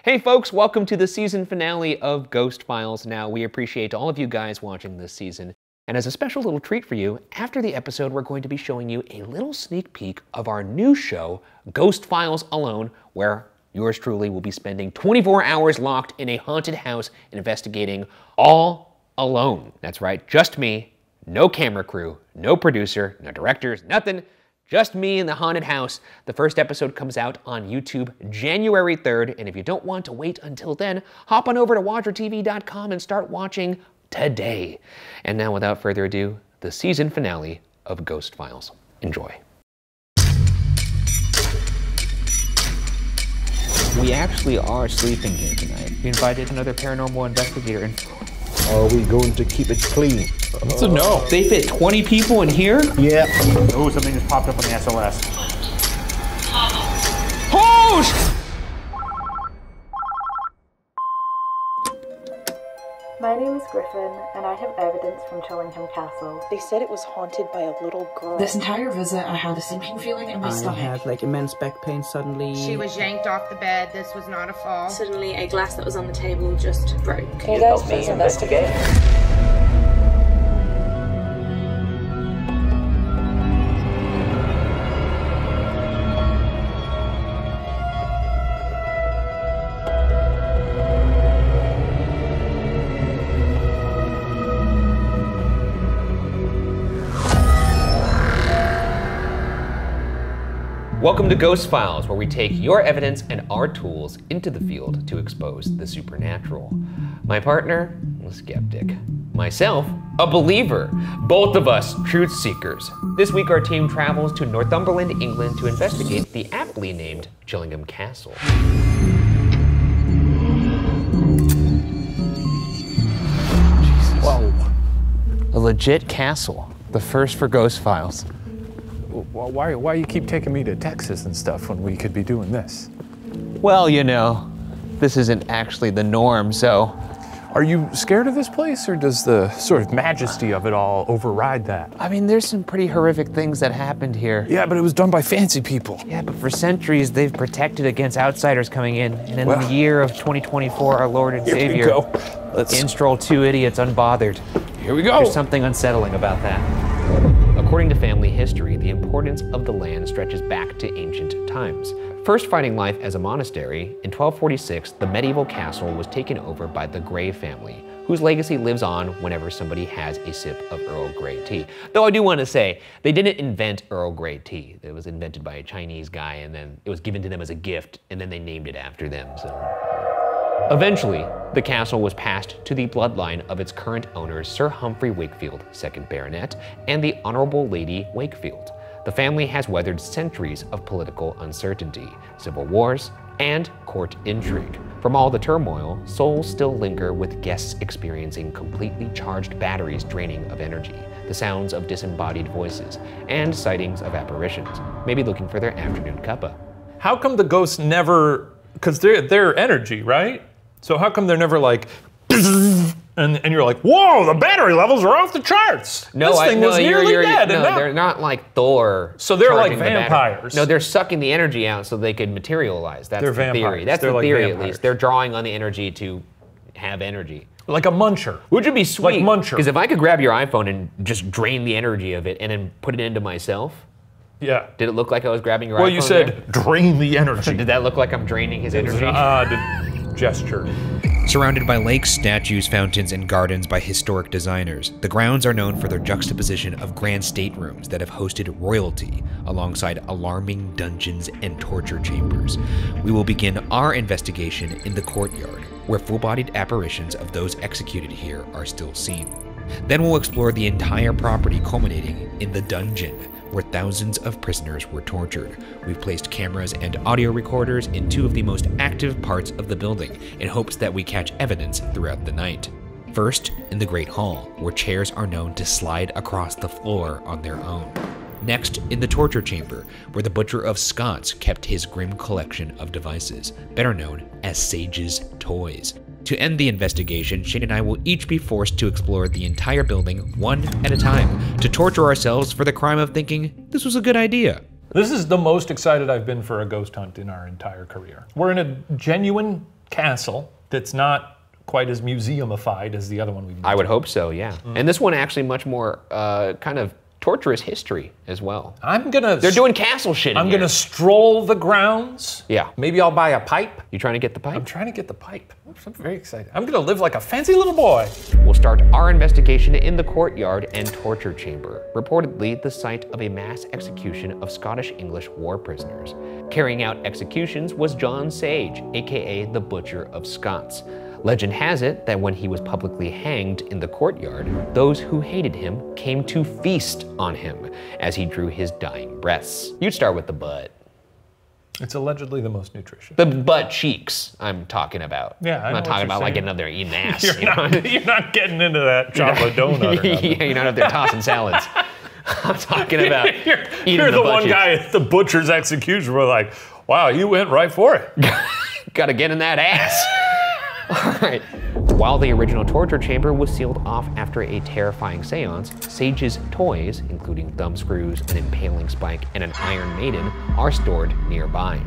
Hey folks, welcome to the season finale of Ghost Files. Now, we appreciate all of you guys watching this season. And as a special little treat for you, after the episode, we're going to be showing you a little sneak peek of our new show, Ghost Files Alone, where yours truly will be spending 24 hours locked in a haunted house investigating all alone. That's right, just me, no camera crew, no producer, no directors, nothing. Just me in the haunted house. The first episode comes out on YouTube January 3rd, and if you don't want to wait until then, hop on over to watchertv.com and start watching today. And now, without further ado, the season finale of Ghost Files. Enjoy. We actually are sleeping here tonight. We invited another paranormal investigator and... Are we going to keep it clean? It's a no. They fit 20 people in here? Yeah. Oh, something just popped up on the SOS. Host! My name is Griffin, and I have evidence from Chillingham Castle. They said it was haunted by a little girl. This entire visit, I had a sinking feeling in my stomach. I had like immense back pain suddenly. She was yanked off the bed. This was not a fall. Suddenly, a glass that was on the table just broke. Can you guys please investigate? Welcome to Ghost Files, where we take your evidence and our tools into the field to expose the supernatural. My partner, a skeptic. Myself, a believer. Both of us, truth seekers. This week our team travels to Northumberland, England to investigate the aptly named Chillingham Castle. Jesus. Whoa. A legit castle. The first for Ghost Files. Why you keep taking me to Texas and stuff when we could be doing this? Well, you know, this isn't actually the norm, so... Are you scared of this place, or does the sort of majesty of it all override that? I mean, there's some pretty horrific things that happened here. Yeah, but it was done by fancy people. Yeah, but for centuries, they've protected against outsiders coming in. And in the year of 2024, our Lord and Savior... Here we go. In stroll two idiots unbothered. Here we go. There's something unsettling about that. According to family history, the importance of the land stretches back to ancient times. First finding life as a monastery, in 1246, the medieval castle was taken over by the Grey family, whose legacy lives on whenever somebody has a sip of Earl Grey tea. Though I do want to say, they didn't invent Earl Grey tea. It was invented by a Chinese guy, and then it was given to them as a gift, and then they named it after them, so... Eventually, the castle was passed to the bloodline of its current owners, Sir Humphrey Wakefield, 2nd Baronet, and the Honorable Lady Wakefield. The family has weathered centuries of political uncertainty, civil wars, and court intrigue. From all the turmoil, souls still linger with guests experiencing completely charged batteries draining of energy, the sounds of disembodied voices, and sightings of apparitions, maybe looking for their afternoon cuppa. How come the ghosts never, because they're energy, right? So how come they're never like, and you're like, whoa, the battery levels are off the charts. No, this thing was nearly dead. No, they're not like Thor. So they're like charging vampires. No, they're sucking the energy out so they could materialize. That's They're the vampires. theory. That's They're the like theory, at vampires. least. They're drawing on the energy to have energy. Like a muncher. Which would be sweet. Like muncher. Because if I could grab your iPhone and just drain the energy of it and then put it into myself, yeah. Did it look like I was grabbing your iPhone? Well, you said drain the energy. Did that look like I'm draining his energy? Gesture. Surrounded by lakes, statues, fountains, and gardens by historic designers, the grounds are known for their juxtaposition of grand staterooms that have hosted royalty, alongside alarming dungeons and torture chambers. We will begin our investigation in the courtyard, where full-bodied apparitions of those executed here are still seen. Then we'll explore the entire property, culminating in the dungeon, where thousands of prisoners were tortured. We've placed cameras and audio recorders in two of the most active parts of the building in hopes that we catch evidence throughout the night. First, in the Great Hall, where chairs are known to slide across the floor on their own. Next, in the torture chamber, where the Butcher of Scots kept his grim collection of devices, better known as Sage's Toys. To end the investigation, Shane and I will each be forced to explore the entire building one at a time, to torture ourselves for the crime of thinking this was a good idea. This is the most excited I've been for a ghost hunt in our entire career. We're in a genuine castle that's not quite as museumified as the other one we've been I would hope so, yeah. And this one actually much more kind of torturous history as well. They're doing castle shit. I'm gonna stroll the grounds. Yeah. Maybe I'll buy a pipe. You trying to get the pipe? I'm trying to get the pipe. I'm very excited. I'm gonna live like a fancy little boy. We'll start our investigation in the courtyard and torture chamber, reportedly the site of a mass execution of Scottish English war prisoners. Carrying out executions was John Sage, aka the Butcher of Scots. Legend has it that when he was publicly hanged in the courtyard, those who hated him came to feast on him as he drew his dying breaths. You'd start with the butt. It's allegedly the most nutritious. The butt cheeks I'm talking about. Yeah, I'm not talking about like getting up there eating ass. You're not getting into that chocolate donut or nothing. Yeah, you're not up there tossing salads. I'm talking about eating You're the one cheeks. guy at the butcher's execution where like, wow, you went right for it. Gotta get in that ass. All right. While the original torture chamber was sealed off after a terrifying seance, Sage's toys, including thumb screws, an impaling spike, and an iron maiden, are stored nearby.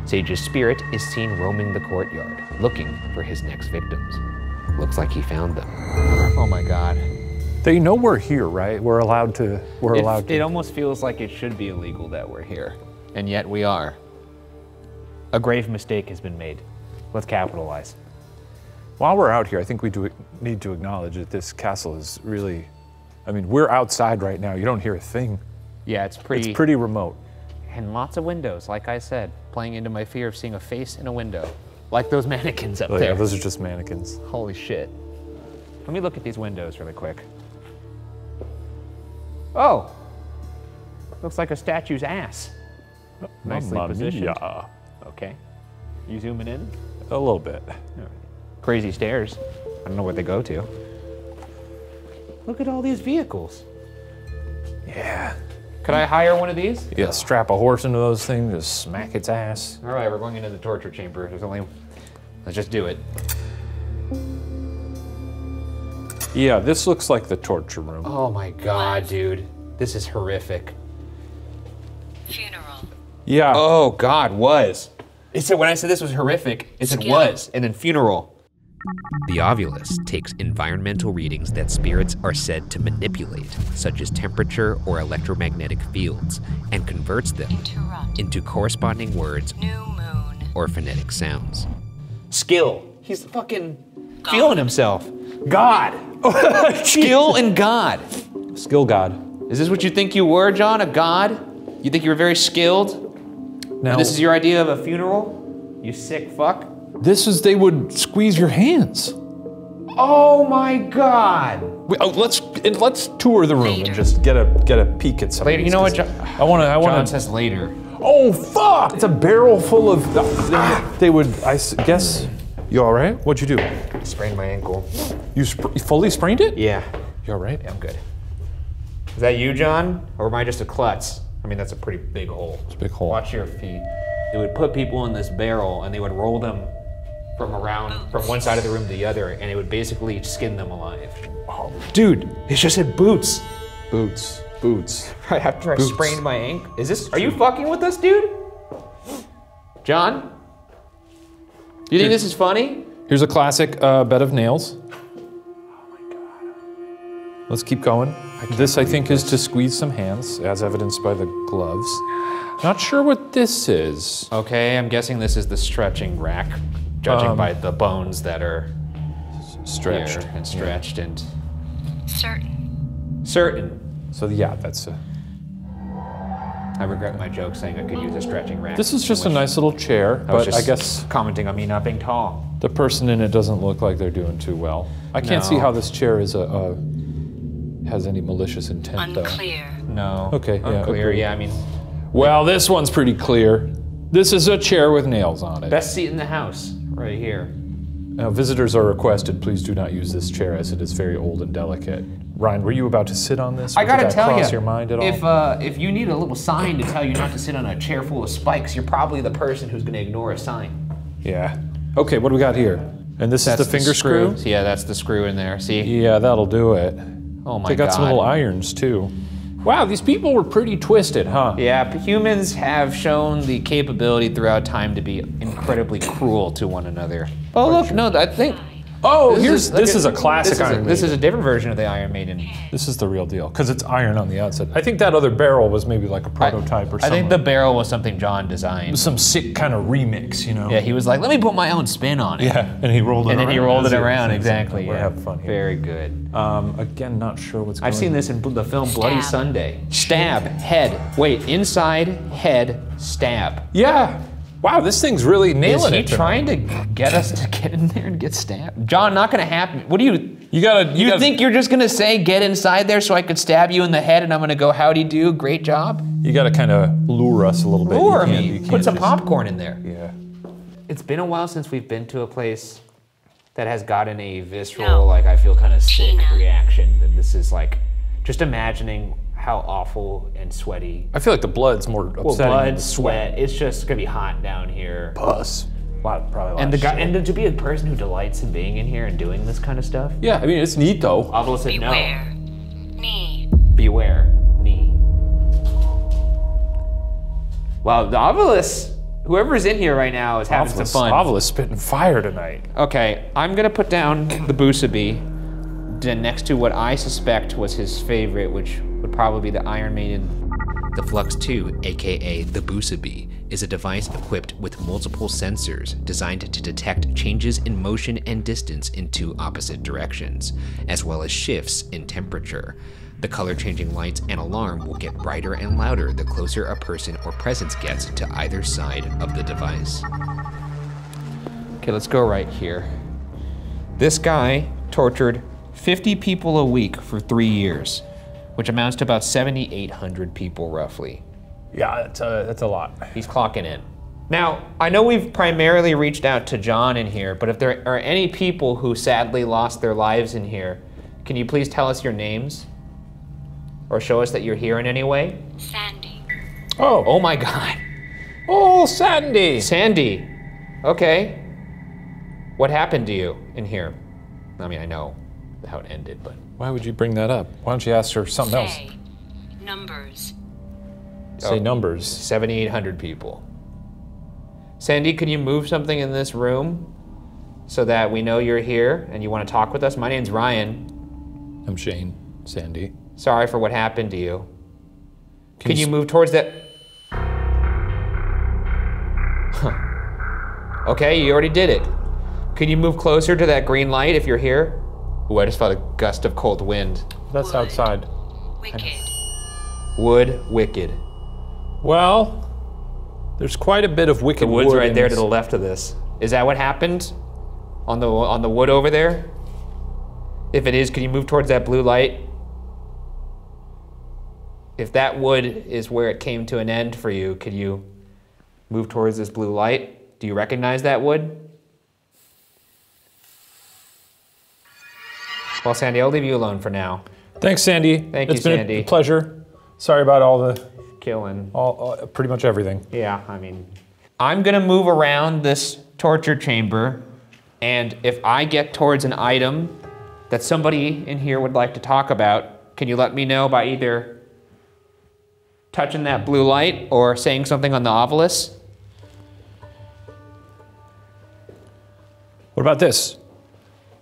Sage's spirit is seen roaming the courtyard, looking for his next victims. Looks like he found them. Oh my God. They know we're here, right? We're allowed to. It almost feels like it should be illegal that we're here, and yet we are. A grave mistake has been made. Let's capitalize. While we're out here, I think we do need to acknowledge that this castle is really, I mean, we're outside right now. You don't hear a thing. Yeah, it's pretty remote. And lots of windows, like I said, playing into my fear of seeing a face in a window. Like those mannequins up there. Yeah, those are just mannequins. Holy shit. Let me look at these windows really quick. Oh, looks like a statue's ass. Nicely positioned. Mia. Okay. You zooming in? A little bit. Crazy stairs. I don't know what they go to. Look at all these vehicles. Yeah. Could I hire one of these? Yeah, strap a horse into those things, just smack its ass. All right, we're going into the torture chamber. Let's just do it. Yeah, this looks like the torture room. Oh my God, dude. This is horrific. Funeral. Yeah. Oh God, was. It said, when I said this was horrific, it said was, and then funeral. The Ovulus takes environmental readings that spirits are said to manipulate, such as temperature or electromagnetic fields, and converts them into corresponding words or phonetic sounds. Skill. He's fucking feeling himself. God. Skill and God. Skill God. Is this what you think you were, John? A god? You think you were very skilled? Now, And this is your idea of a funeral? You sick fuck? this is, they would squeeze your hands. Oh my God. Let's tour the room and just get a peek at some. Later, you know what, John? I want John to. says later. Oh fuck! It's a barrel full of. They would. Guess. You all right? What'd you do? Sprained my ankle. You fully sprained it? Yeah. You all right? Yeah, I'm good. Is that you, John? Or am I just a klutz? I mean, that's a pretty big hole. It's a big hole. Watch your feet. They would put people in this barrel and they would roll them from one side of the room to the other, and it would basically skin them alive. Oh, Dude, it just said boots. boots. Right after I sprained my ankle. Are you fucking with us, dude? John? Do you think this is funny? Here's a classic bed of nails. Oh my God. Let's keep going. This, I think, is to squeeze some hands, as evidenced by the gloves. Not sure what this is. Okay, I'm guessing this is the stretching rack, judging by the bones that are Stretched. here and stretched and Certain. certain. So yeah, that's a. I regret my joke saying I could use a stretching rack. This is just a nice little chair, but I guess commenting on me not being tall. the person in it doesn't look like they're doing too well. I can't see how this chair is has any malicious intent, Unclear. No. Okay, yeah, Unclear, agreed. yeah, I mean, though. Well, this one's pretty clear. This is a chair with nails on it. best seat in the house, right here. Now, visitors are requested, please do not use this chair as it is very old and delicate. Ryan, were you about to sit on this? I gotta Did that tell cross you, your mind at all? if you need a little sign to tell you not to sit on a chair full of spikes, you're probably the person who's gonna ignore a sign. Yeah. Okay, what do we got here? And this is the finger screw? Yeah, that's the screw in there, see? Yeah, that'll do it. Oh my They got God. some little irons too. Wow, these people were pretty twisted, huh? Yeah, humans have shown the capability throughout time to be incredibly cruel to one another. Oh look, no, I think. Oh, this is a classic Iron Maiden. This is a different version of the Iron Maiden. This is the real deal, because it's iron on the outside. I think that other barrel was maybe like a prototype or something. I think the barrel was something John designed. Some sick kind of remix, you know? Yeah, he was like, let me put my own spin on it. Yeah, and he rolled it around. And then he rolled it around, exactly. We're having fun here. Very good. Again, not sure what's going on. I've seen this in the film Bloody Sunday. Stab, head, wait, inside, head, stab. Yeah. Wow, this thing's really nailing it. Is he trying to get us to get in there and get stabbed? John, not gonna happen. What do you? You think you're just gonna say get inside there so I could stab you in the head and I'm gonna go howdy do, great job? You gotta kind of lure us a little bit. Lure me. Put some popcorn in there. Yeah. It's been a while since we've been to a place that has gotten a visceral, like I feel kind of sick reaction. And this is like, just imagining how awful and sweaty. I feel like the blood's more upsetting. Well, blood, sweat. It's just gonna be hot down here. Pus. Probably. And to be a person who delights in being in here and doing this kind of stuff. Yeah, I mean it's neat though. Avila said Beware. no. Knee. Beware. Knee. Wow, the Ovilus, whoever's in here right now is having some fun. Ovilus spitting fire tonight. Okay, I'm gonna put down the Busaby next to what I suspect was his favorite, which would probably be the Iron Maiden. The Flux 2, aka the Busaby, is a device equipped with multiple sensors designed to detect changes in motion and distance in two opposite directions, as well as shifts in temperature. The color-changing lights and alarm will get brighter and louder the closer a person or presence gets to either side of the device. Okay, let's go right here. This guy tortured 50 people a week for 3 years, which amounts to about 7,800 people roughly. Yeah, that's a lot. He's clocking in. Now, I know we've primarily reached out to John in here, but if there are any people who sadly lost their lives in here, can you please tell us your names? Or show us that you're here in any way? Sandy. Oh my God. Oh, Sandy. Sandy, okay. What happened to you in here? I mean, I know how it ended, but. Why would you bring that up? Why don't you ask her something else? Numbers. Say numbers. 7,800 people. Sandy, can you move something in this room so that we know you're here and you want to talk with us? My name's Ryan. I'm Shane. Sandy. Sorry for what happened to you. Can you move towards that? Huh. Okay, you already did it. Can you move closer to that green light if you're here? Ooh, I just felt a gust of cold wind. That's outside. Wicked. Wood, wicked. Well, there's quite a bit of wicked wood. The wood's right there to the left of this. Is that what happened? On the wood over there? If it is, can you move towards that blue light? If that wood is where it came to an end for you, could you move towards this blue light? Do you recognize that wood? Well, Sandy, I'll leave you alone for now. Thanks, Sandy. Thank you, Sandy. It's been a pleasure. Sorry about all the killing. Pretty much everything. Yeah, I mean, I'm gonna move around this torture chamber, and if I get towards an item that somebody in here would like to talk about, can you let me know by either touching that blue light or saying something on the Ovilus? What about this?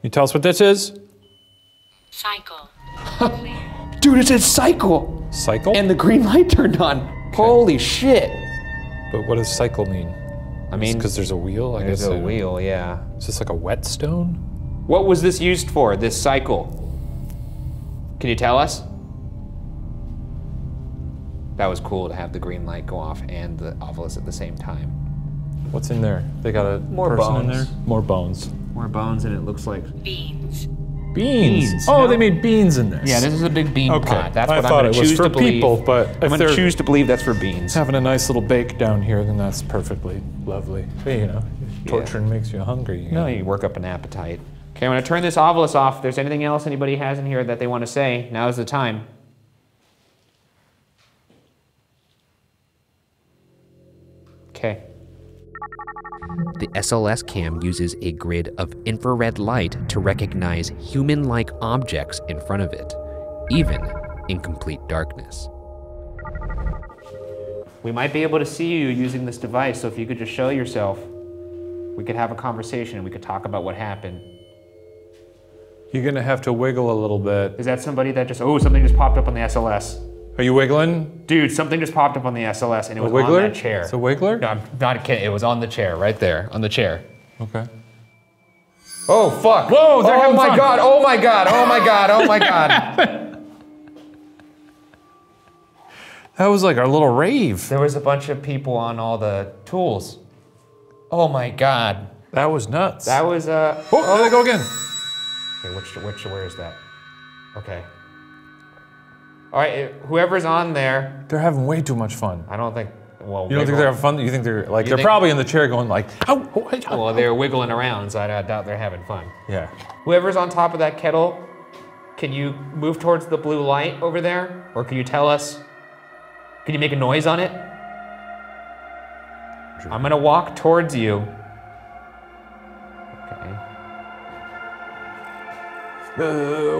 You tell us what this is? Cycle. Dude, it said cycle. Cycle? And the green light turned on. Okay. Holy shit. But what does cycle mean? I mean, because there's a wheel? I guess there's a wheel, yeah. Is this like a whetstone? What was this used for, this cycle? Can you tell us? That was cool to have the green light go off and the Ovilus at the same time. What's in there? They got a More person bones. in there? More bones. More bones, and it looks like Beans. Beans. Oh, they made beans in this. Yeah, this is a big bean pot. That's what I'm thought gonna it was choose for to believe. people, but I'm gonna choose to believe that's for beans. Having a nice little bake down here, then that's perfectly lovely. But, you know, torturing makes you hungry. No, you work up an appetite. Okay, I'm gonna turn this Ovilus off. If there's anything else anybody has in here that they want to say, now is the time. Okay. The SLS cam uses a grid of infrared light to recognize human-like objects in front of it, even in complete darkness. We might be able to see you using this device, so if you could just show yourself, we could have a conversation and we could talk about what happened. You're gonna have to wiggle a little bit. Is that somebody that just, oh, something just popped up on the SLS. Are you wiggling? Dude, something just popped up on the SLS and it was on that chair. It's a wiggler? No, I'm not kidding. It was on the chair, right there, on the chair. Okay. Oh, fuck. Whoa, they're having fun. God, oh my God, oh my God, oh my God. That was like our little rave. There was a bunch of people on all the tools. Oh my God. That was nuts. That was, Oh, there they go again. Okay, where is that? Okay. All right, whoever's on there. They're having way too much fun. I don't think, well. You don't think they're having fun? You think they're like, they're probably in the chair going like, oh, oh, oh. Well, they're wiggling around, so I doubt they're having fun. Yeah. Whoever's on top of that kettle, can you move towards the blue light over there? Or can you tell us, can you make a noise on it? Sure. I'm gonna walk towards you. Okay.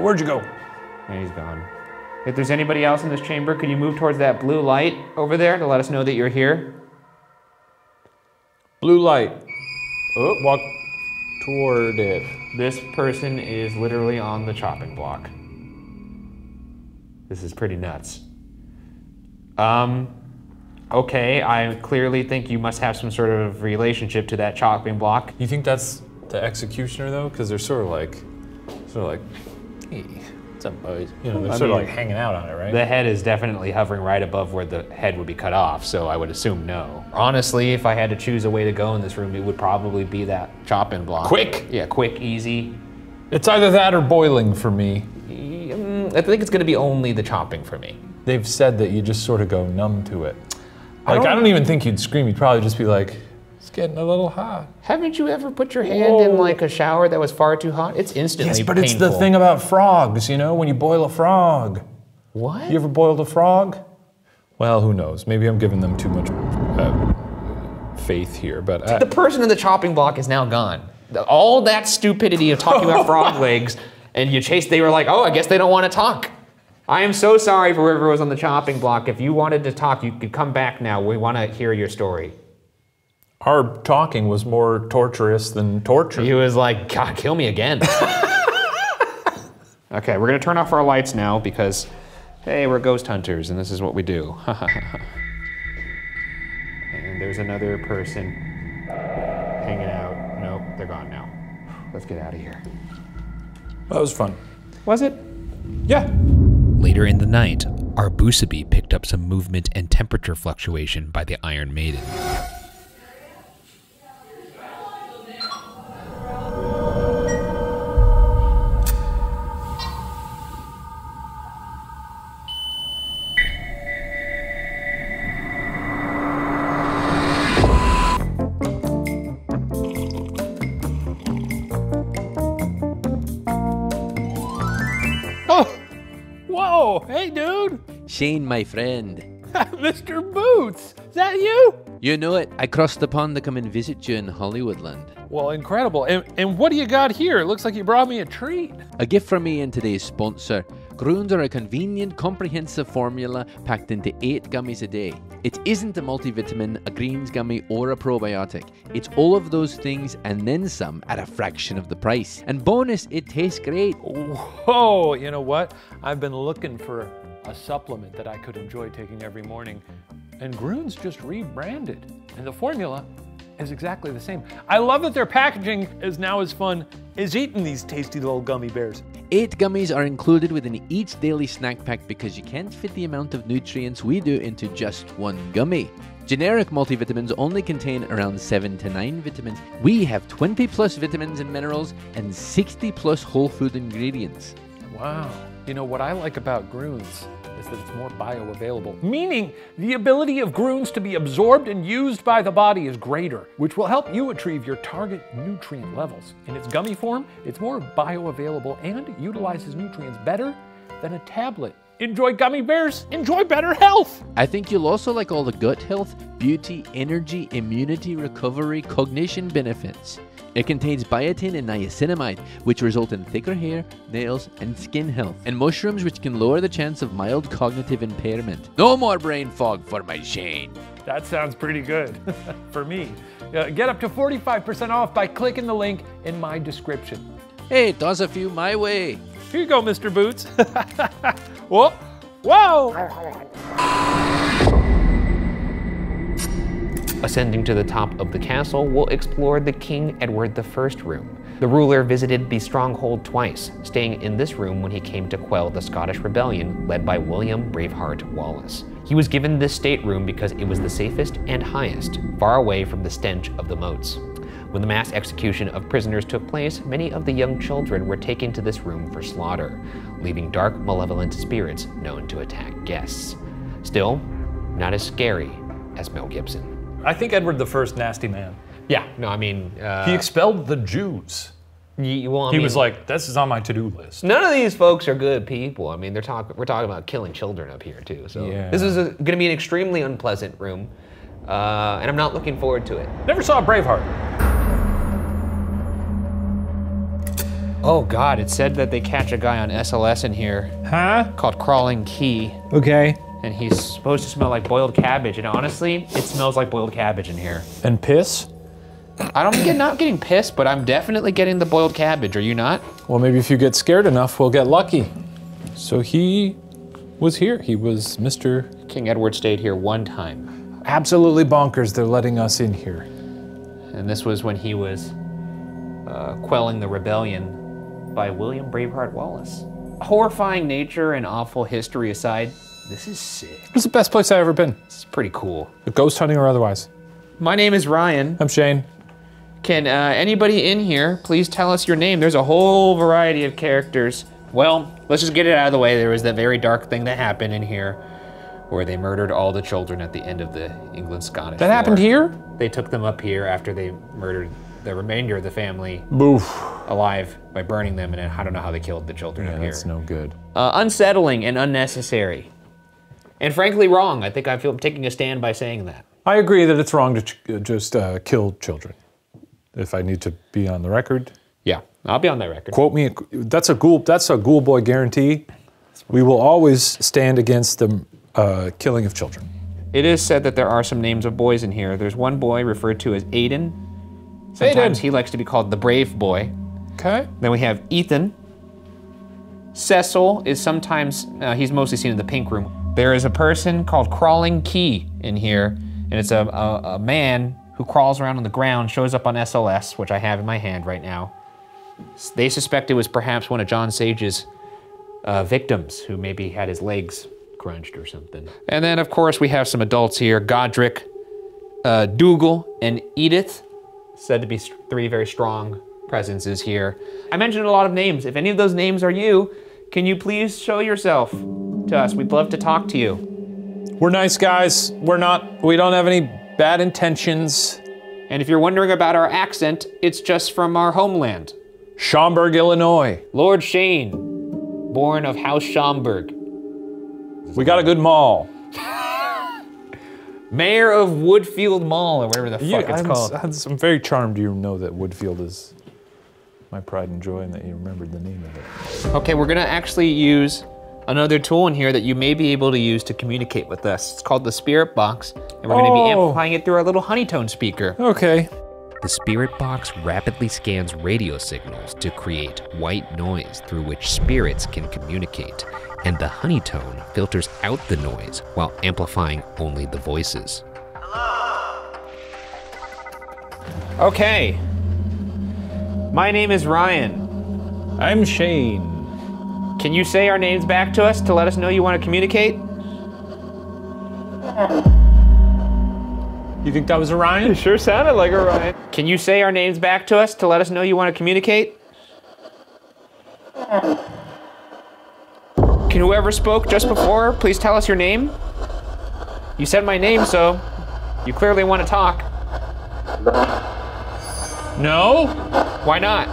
Where'd you go? And he's gone. If there's anybody else in this chamber, can you move towards that blue light over there to let us know that you're here? Blue light. Oh, walk toward it. This person is literally on the chopping block. This is pretty nuts. Okay, I clearly think you must have some sort of relationship to that chopping block. You think that's the executioner though? Because they're sort of like, hey, what's up, boys? You know, they're sort of like hanging out on it, right? The head is definitely hovering right above where the head would be cut off, so I would assume no. Honestly, if I had to choose a way to go in this room, it would probably be that chopping block. Quick? Yeah, quick, easy. It's either that or boiling for me. I think it's gonna be only the chopping for me. They've said that you just sort of go numb to it. Like, I don't even think you'd scream. You'd probably just be like, it's getting a little hot. Haven't you ever put your hand in like a shower that was far too hot? It's instantly painful. Yes, but it's the thing about frogs, you know, when you boil a frog. What? You ever boiled a frog? Well, who knows? Maybe I'm giving them too much faith here, but... The person in the chopping block is now gone. All that stupidity of talking about frog legs, and they were like, oh, I guess they don't want to talk. I am so sorry for whoever was on the chopping block. If you wanted to talk, you could come back now. We want to hear your story. Our talking was more torturous than torture. He was like, God, kill me again. Okay, we're gonna turn off our lights now because, hey, we're ghost hunters and this is what we do. And there's another person hanging out. Nope, they're gone now. Let's get out of here. That was fun. Was it? Yeah. Later in the night, our Busabi picked up some movement and temperature fluctuation by the Iron Maiden. Whoa, hey dude! Shane, my friend. Mr. Boots, is that you? You know it. I crossed the pond to come and visit you in Hollywoodland. Well, incredible. And what do you got here? It looks like you brought me a treat. A gift from me and today's sponsor. Grounds are a convenient, comprehensive formula packed into 8 gummies a day. It isn't a multivitamin, a greens gummy, or a probiotic. It's all of those things and then some at a fraction of the price. And bonus, it tastes great. Whoa, you know what? I've been looking for a supplement that I could enjoy taking every morning. And Grounds just rebranded. And the formula is exactly the same. I love that their packaging is now as fun as eating these tasty little gummy bears. 8 gummies are included within each daily snack pack because you can't fit the amount of nutrients we do into just one gummy. Generic multivitamins only contain around 7 to 9 vitamins. We have 20 plus vitamins and minerals and 60 plus whole food ingredients. Wow. You know what I like about Grounds is that it's more bioavailable, meaning the ability of Grounds to be absorbed and used by the body is greater, which will help you achieve your target nutrient levels. In its gummy form, it's more bioavailable and utilizes nutrients better than a tablet enjoy gummy bears, enjoy better health. I think you'll also like all the gut health, beauty, energy, immunity, recovery, cognition benefits. It contains biotin and niacinamide, which result in thicker hair, nails, and skin health, and mushrooms which can lower the chance of mild cognitive impairment. No more brain fog for my Shane. That sounds pretty good for me. Get up to 45% off by clicking the link in my description. Hey, toss a few my way. Here you go, Mr. Boots. Whoa! Whoa! Ascending to the top of the castle, we'll explore the King Edward I room. The ruler visited the stronghold twice, staying in this room when he came to quell the Scottish rebellion led by William Braveheart Wallace. He was given this stateroom because it was the safest and highest, far away from the stench of the moats. When the mass execution of prisoners took place, many of the young children were taken to this room for slaughter, leaving dark, malevolent spirits known to attack guests. Still, not as scary as Mel Gibson. I think Edward I's nasty man. Yeah, no, I mean... he expelled the Jews. He was like, this is on my to-do list. None of these folks are good people. I mean, we're talking about killing children up here, too. So yeah. This is going to be an extremely unpleasant room, and I'm not looking forward to it. Never saw Braveheart. Oh, God, it said that they catch a guy on SLS in here. Huh? Called Crawling Key. Okay. And he's supposed to smell like boiled cabbage, and honestly, it smells like boiled cabbage in here. And piss? I'm not getting pissed, but I'm definitely getting the boiled cabbage. Are you not? Well, maybe if you get scared enough, we'll get lucky. So he was here. He was Mr. King Edward stayed here one time. Absolutely bonkers. They're letting us in here. And this was when he was quelling the rebellion by William Braveheart Wallace. Horrifying nature and awful history aside, this is sick. This is the best place I've ever been. It's pretty cool. Ghost hunting or otherwise. My name is Ryan. I'm Shane. Can anybody in here please tell us your name? There's a whole variety of characters. Well, let's just get it out of the way. There was that very dark thing that happened in here where they murdered all the children at the end of the England-Scottish War. That happened here? They took them up here after they murdered the remainder of the family alive by burning them, and I don't know how they killed the children up here. That's no good. Unsettling and unnecessary. And frankly wrong. I think I feel I'm taking a stand by saying that. I agree that it's wrong to just kill children. If I need to be on the record. Yeah, I'll be on that record. Quote me, that's a ghoul boy guarantee. We will always stand against the killing of children. It is said that there are some names of boys in here. There's one boy referred to as Aiden. Sometimes he likes to be called the brave boy. Okay. Then we have Ethan. Cecil is sometimes, he's mostly seen in the pink room. There is a person called Crawling Key in here, and it's a man who crawls around on the ground, shows up on SLS, which I have in my hand right now. They suspect it was perhaps one of John Sage's victims who maybe had his legs crunched or something. And then, of course, we have some adults here, Godric, Dougal, and Edith, said to be three very strong presences here. I mentioned a lot of names. If any of those names are you, can you please show yourself to us? We'd love to talk to you. We're nice guys. We don't have any bad intentions. And if you're wondering about our accent, it's just from our homeland. Schaumburg, Illinois. Lord Shane, born of House Schaumburg. We got a good mall. Mayor of Woodfield Mall, or whatever the fuck it's called. I'm very charmed you know that Woodfield is my pride and joy and that you remembered the name of it. Okay, we're gonna actually use another tool in here that you may be able to use to communicate with us. It's called the Spirit Box, and we're gonna be amplifying it through our little honeytone speaker. Okay. The Spirit Box rapidly scans radio signals to create white noise through which spirits can communicate, and the honeytone filters out the noise while amplifying only the voices. Okay. My name is Ryan. I'm Shane. Can you say our names back to us to let us know you want to communicate? You think that was Orion? It sure sounded like Orion. Can you say our names back to us to let us know you want to communicate? Can whoever spoke just before please tell us your name? You said my name, so you clearly want to talk. No? Why not?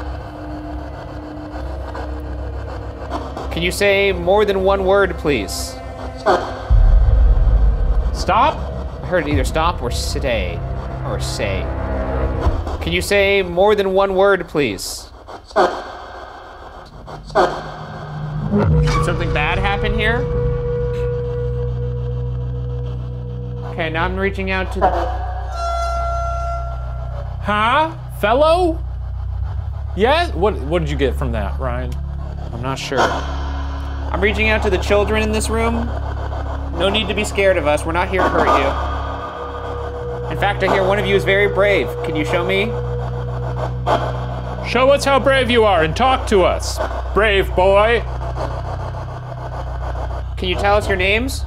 Can you say more than one word, please? Stop? I heard either stop or stay, or say. Can you say more than one word, please? Did something bad happen here? Okay, now I'm reaching out to the... Huh? Fellow? Yes? What did you get from that, Ryan? I'm not sure. I'm reaching out to the children in this room. No need to be scared of us. We're not here to hurt you. In fact, I hear one of you is very brave. Can you show me? Show us how brave you are and talk to us. Brave boy. Can you tell us your names?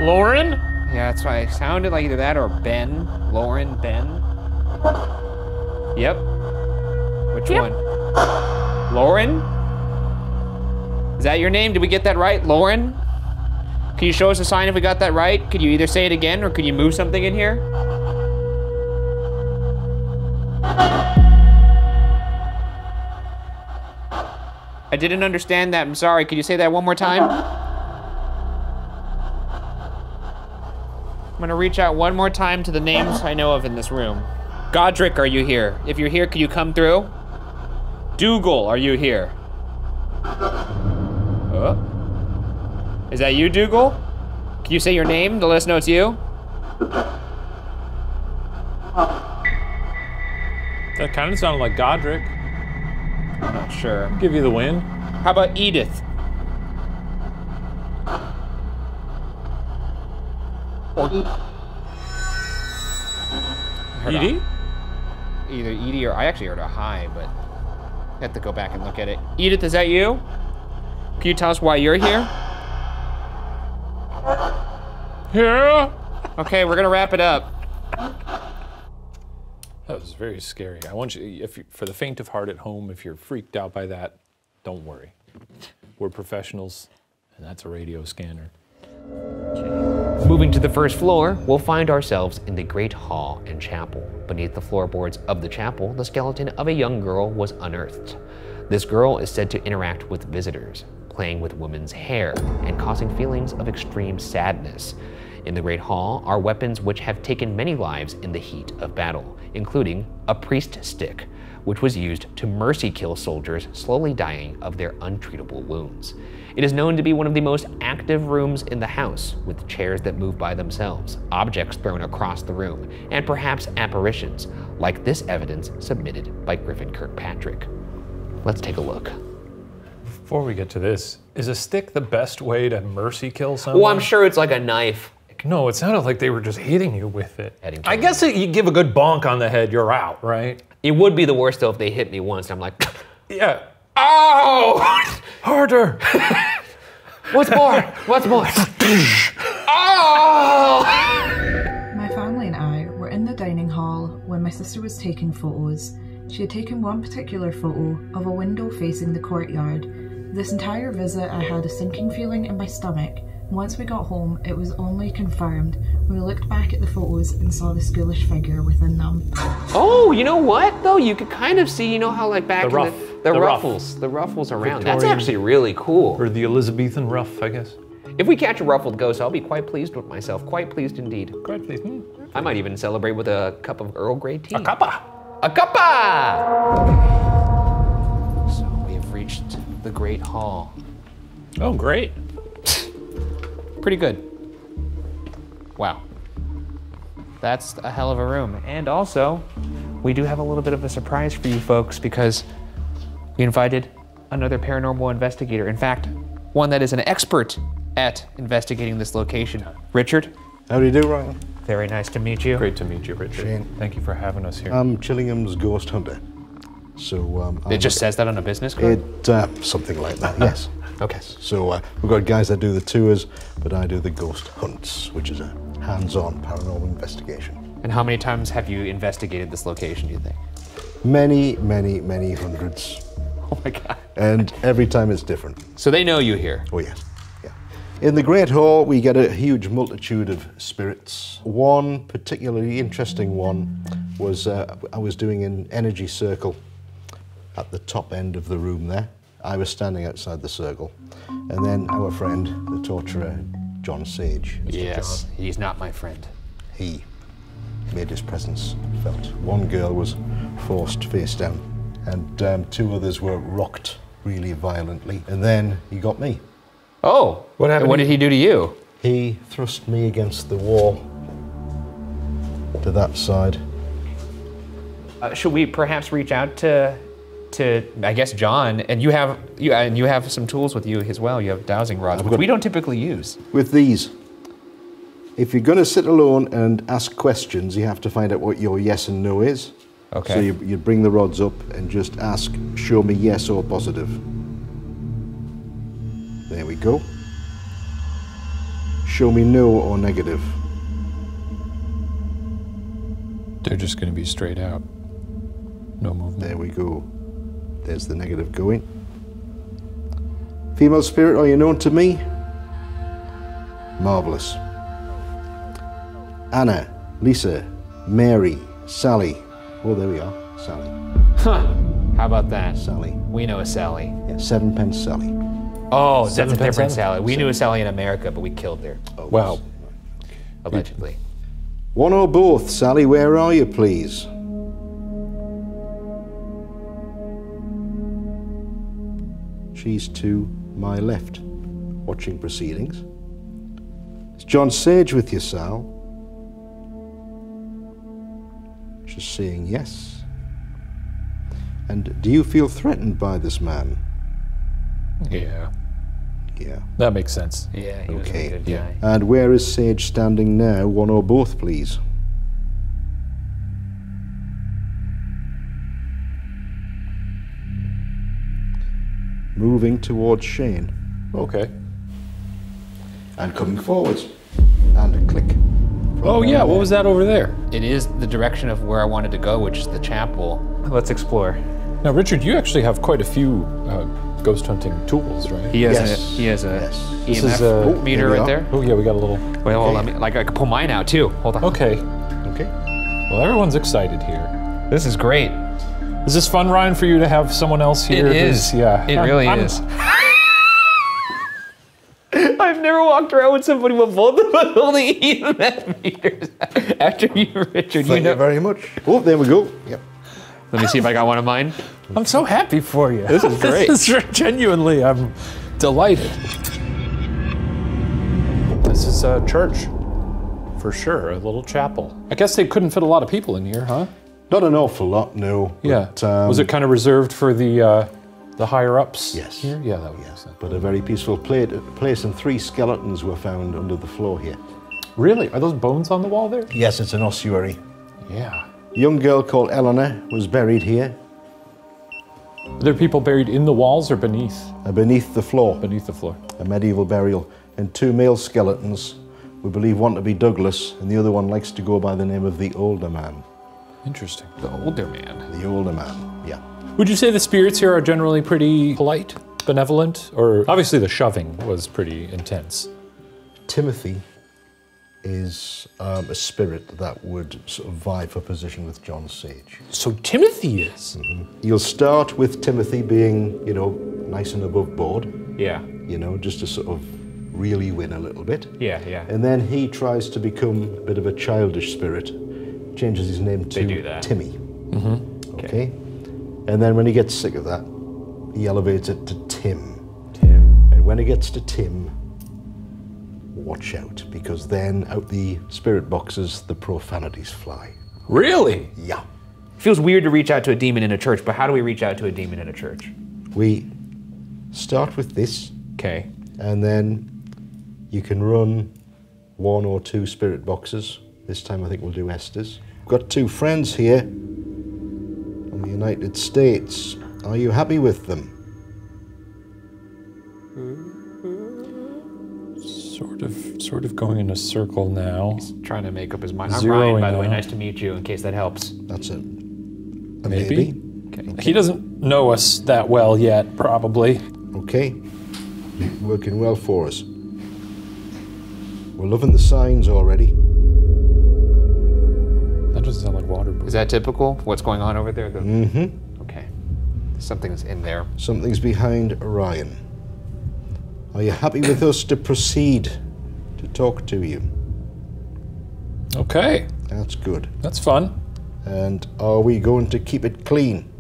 Lauren? Yeah, that's why it sounded like either that or Ben. Lauren, Ben. Yep. Which one? Lauren? Is that your name? Did we get that right? Lauren? Can you show us a sign if we got that right? Could you either say it again or could you move something in here? I didn't understand that. I'm sorry. Could you say that one more time? I'm gonna reach out one more time to the names I know of in this room. Godric, are you here? If you're here, could you come through? Dougal, are you here? Is that you, Dougal? Can you say your name to let us know it's you? That kind of sounded like Godric. I'm not sure. Give you the win. How about Edith? Edie? Either Edie or I actually heard a hi, but I have to go back and look at it. Edith, is that you? Can you tell us why you're here? Yeah. Okay, we're gonna wrap it up. That was very scary. I want you, for the faint of heart at home, if you're freaked out by that, don't worry. We're professionals, and that's a radio scanner. Moving to the first floor, we'll find ourselves in the Great Hall and Chapel. Beneath the floorboards of the chapel, the skeleton of a young girl was unearthed. This girl is said to interact with visitors, playing with women's hair and causing feelings of extreme sadness. In the Great Hall are weapons which have taken many lives in the heat of battle, including a priest stick, which was used to mercy kill soldiers slowly dying of their untreatable wounds. It is known to be one of the most active rooms in the house, with chairs that move by themselves, objects thrown across the room, and perhaps apparitions, like this evidence submitted by Griffin Kirkpatrick. Let's take a look. Before we get to this, is a stick the best way to mercy kill someone? Well, I'm sure it's like a knife. No, it sounded like they were just hitting you with it. I guess you give a good bonk on the head, you're out, right? It would be the worst though if they hit me once. I'm like, yeah. Oh! Harder! What's more? What's more? Oh! My family and I were in the dining hall when my sister was taking photos. She had taken one particular photo of a window facing the courtyard. This entire visit I had a sinking feeling in my stomach. Once we got home, it was only confirmed. We looked back at the photos and saw the schoolish figure within them. Oh, you know what though? You could kind of see, you know how like back the in the ruffles around. Victorian, that's actually really cool. Or the Elizabethan ruff, I guess. If we catch a ruffled ghost, I'll be quite pleased with myself. Quite pleased indeed. Quite pleased. I might even celebrate with a cup of Earl Grey tea. A cuppa! A cuppa! So we have reached the Great Hall. Oh, great. Pretty good. Wow. That's a hell of a room. And also, we do have a little bit of a surprise for you folks because we invited another paranormal investigator. In fact, one that is an expert at investigating this location. Richard. How do you do, Ryan? Very nice to meet you. Great to meet you, Richard. Shane. Thank you for having us here. I'm Chillingham's ghost hunter. So it just says that on a business card? Something like that, yes. Okay. So we've got guys that do the tours, but I do the ghost hunts, which is a hands-on paranormal investigation. And how many times have you investigated this location, do you think? Many, many, many hundreds. Oh my God. And every time it's different. So they know you here? Oh yes, yeah. In the Great Hall, we get a huge multitude of spirits. One particularly interesting one was I was doing an energy circle at the top end of the room there. I was standing outside the circle. And then our friend, the torturer, John Sage. Yes, he's not my friend. He made his presence felt. One girl was forced face down, and 2 others were rocked really violently. And then he got me. Oh, what happened? What did he do to you? He thrust me against the wall to that side. Should we perhaps reach out to I guess John, and you have some tools with you as well. You have dowsing rods, which we don't typically use. With these, if you're going to sit alone and ask questions, you have to find out what your yes and no is. Okay. So you bring the rods up and just ask, show me yes or positive. There we go. Show me no or negative. They're just going to be straight out. No movement. There we go. There's the negative going. Female spirit, are you known to me? Marvellous. Anna, Lisa, Mary, Sally. Oh, there we are. Sally. Huh. How about that? Sally. We know a Sally. Yeah, 7 pence Sally. Oh, that's a different Sally. Sally. We knew a Sally in America, but we killed her. Oh, wow. Allegedly. One or both. Sally, where are you, please? She's to my left, watching proceedings. Is John Sage with you, Sal? She's saying yes. And do you feel threatened by this man? Yeah. Yeah. That makes sense. Yeah, he was a Okay. good guy. And where is Sage standing now? One or both, please. Moving towards Shane. Okay. And coming forwards. And a click. Oh yeah, what was that over there? It is the direction of where I wanted to go, which is the chapel. Let's explore. Now, Richard, you actually have quite a few ghost hunting tools, right? He has Yes. a This EMF is, meter there we right are. there. Oh yeah, we got a little. Wait, hold on. Like I could pull mine out too. Hold on. Okay. Okay. Well, everyone's excited here. This is great. Is this fun, Ryan, for you to have someone else here? It is. Yeah. It really is. I've never walked around with somebody with both of us holding EMF meters. After you, Richard, Thank you very much. Oh, there we go. Yep. Let me see if I got one of mine. I'm so happy for you. This is great. This is genuinely, I'm delighted. This is a church, for sure, a little chapel. I guess they couldn't fit a lot of people in here, huh? Not an awful lot, no. Yeah. But, was it kind of reserved for the higher ups? Yes. Here? Yeah, that would make sense. But a very peaceful place, and 3 skeletons were found under the floor here. Really? Are those bones on the wall there? Yes, it's an ossuary. Yeah. A young girl called Eleanor was buried here. Are there people buried in the walls or beneath? Beneath the floor. Beneath the floor. A medieval burial. And 2 male skeletons. We believe one to be Douglas, and the other one likes to go by the name of the Older Man. Interesting. The older man. The Older Man, yeah. Would you say the spirits here are generally pretty polite, benevolent, or obviously the shoving was pretty intense? Timothy is a spirit that would sort of vie for position with John Sage. So Timothy is? You'll start with Timothy being, you know, nice and above board. Yeah. You know, just to sort of really win a little bit. Yeah, yeah. And then he tries to become a bit of a childish spirit, changes his name to They do that. Timmy. Mm-hmm. Okay? And then when he gets sick of that, he elevates it to Tim. Tim. And when it gets to Tim, watch out, because then out the spirit boxes, the profanities fly. Really? Yeah. Feels weird to reach out to a demon in a church, but how do we reach out to a demon in a church? We start with this. Okay. And then you can run 1 or 2 spirit boxes. This time I think we'll do Estes. We've got 2 friends here from the United States. Are you happy with them? Sort of going in a circle now. He's trying to make up his mind. I'm Zeroing Ryan, by the way. out. Nice to meet you, in case that helps. That's it. A Maybe. Okay. He doesn't know us that well yet, probably. Okay. Working well for us. We're loving the signs already. That doesn't sound like water. Is that typical? What's going on over there? Mm-hmm. Okay. Something's in there. Something's behind Orion. Are you happy with us to proceed to talk to you? Okay. That's good. That's fun. And are we going to keep it clean?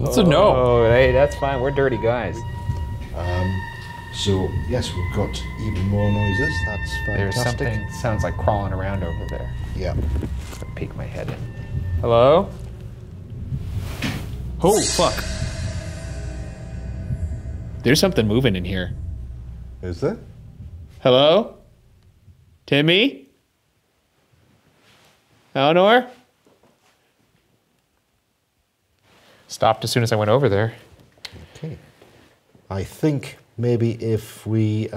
That's a no. Oh, hey, that's fine. We're dirty guys. So, yes, we've got even more noises. That's There's fantastic. something sounds like crawling around over there. Yeah. I'm gonna peek my head in. Hello? Oh, fuck. There's something moving in here. Is there? Hello? Timmy? Eleanor? Stopped as soon as I went over there. Okay. I think maybe if we...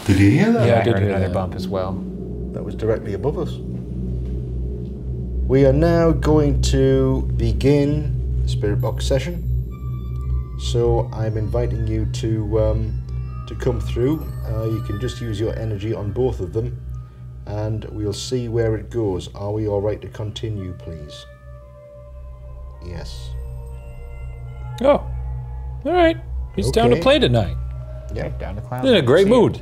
Did you hear that? Yeah, I did heard hear another that. bump as well. That was directly above us. We are now going to begin the Spirit Box session. So I'm inviting you to come through. You can just use your energy on both of them, and we'll see where it goes. Are we all right to continue, please? Yes. Oh, all right. He's down to Okay. play tonight. Yeah. Down to clown. In a great See you. mood.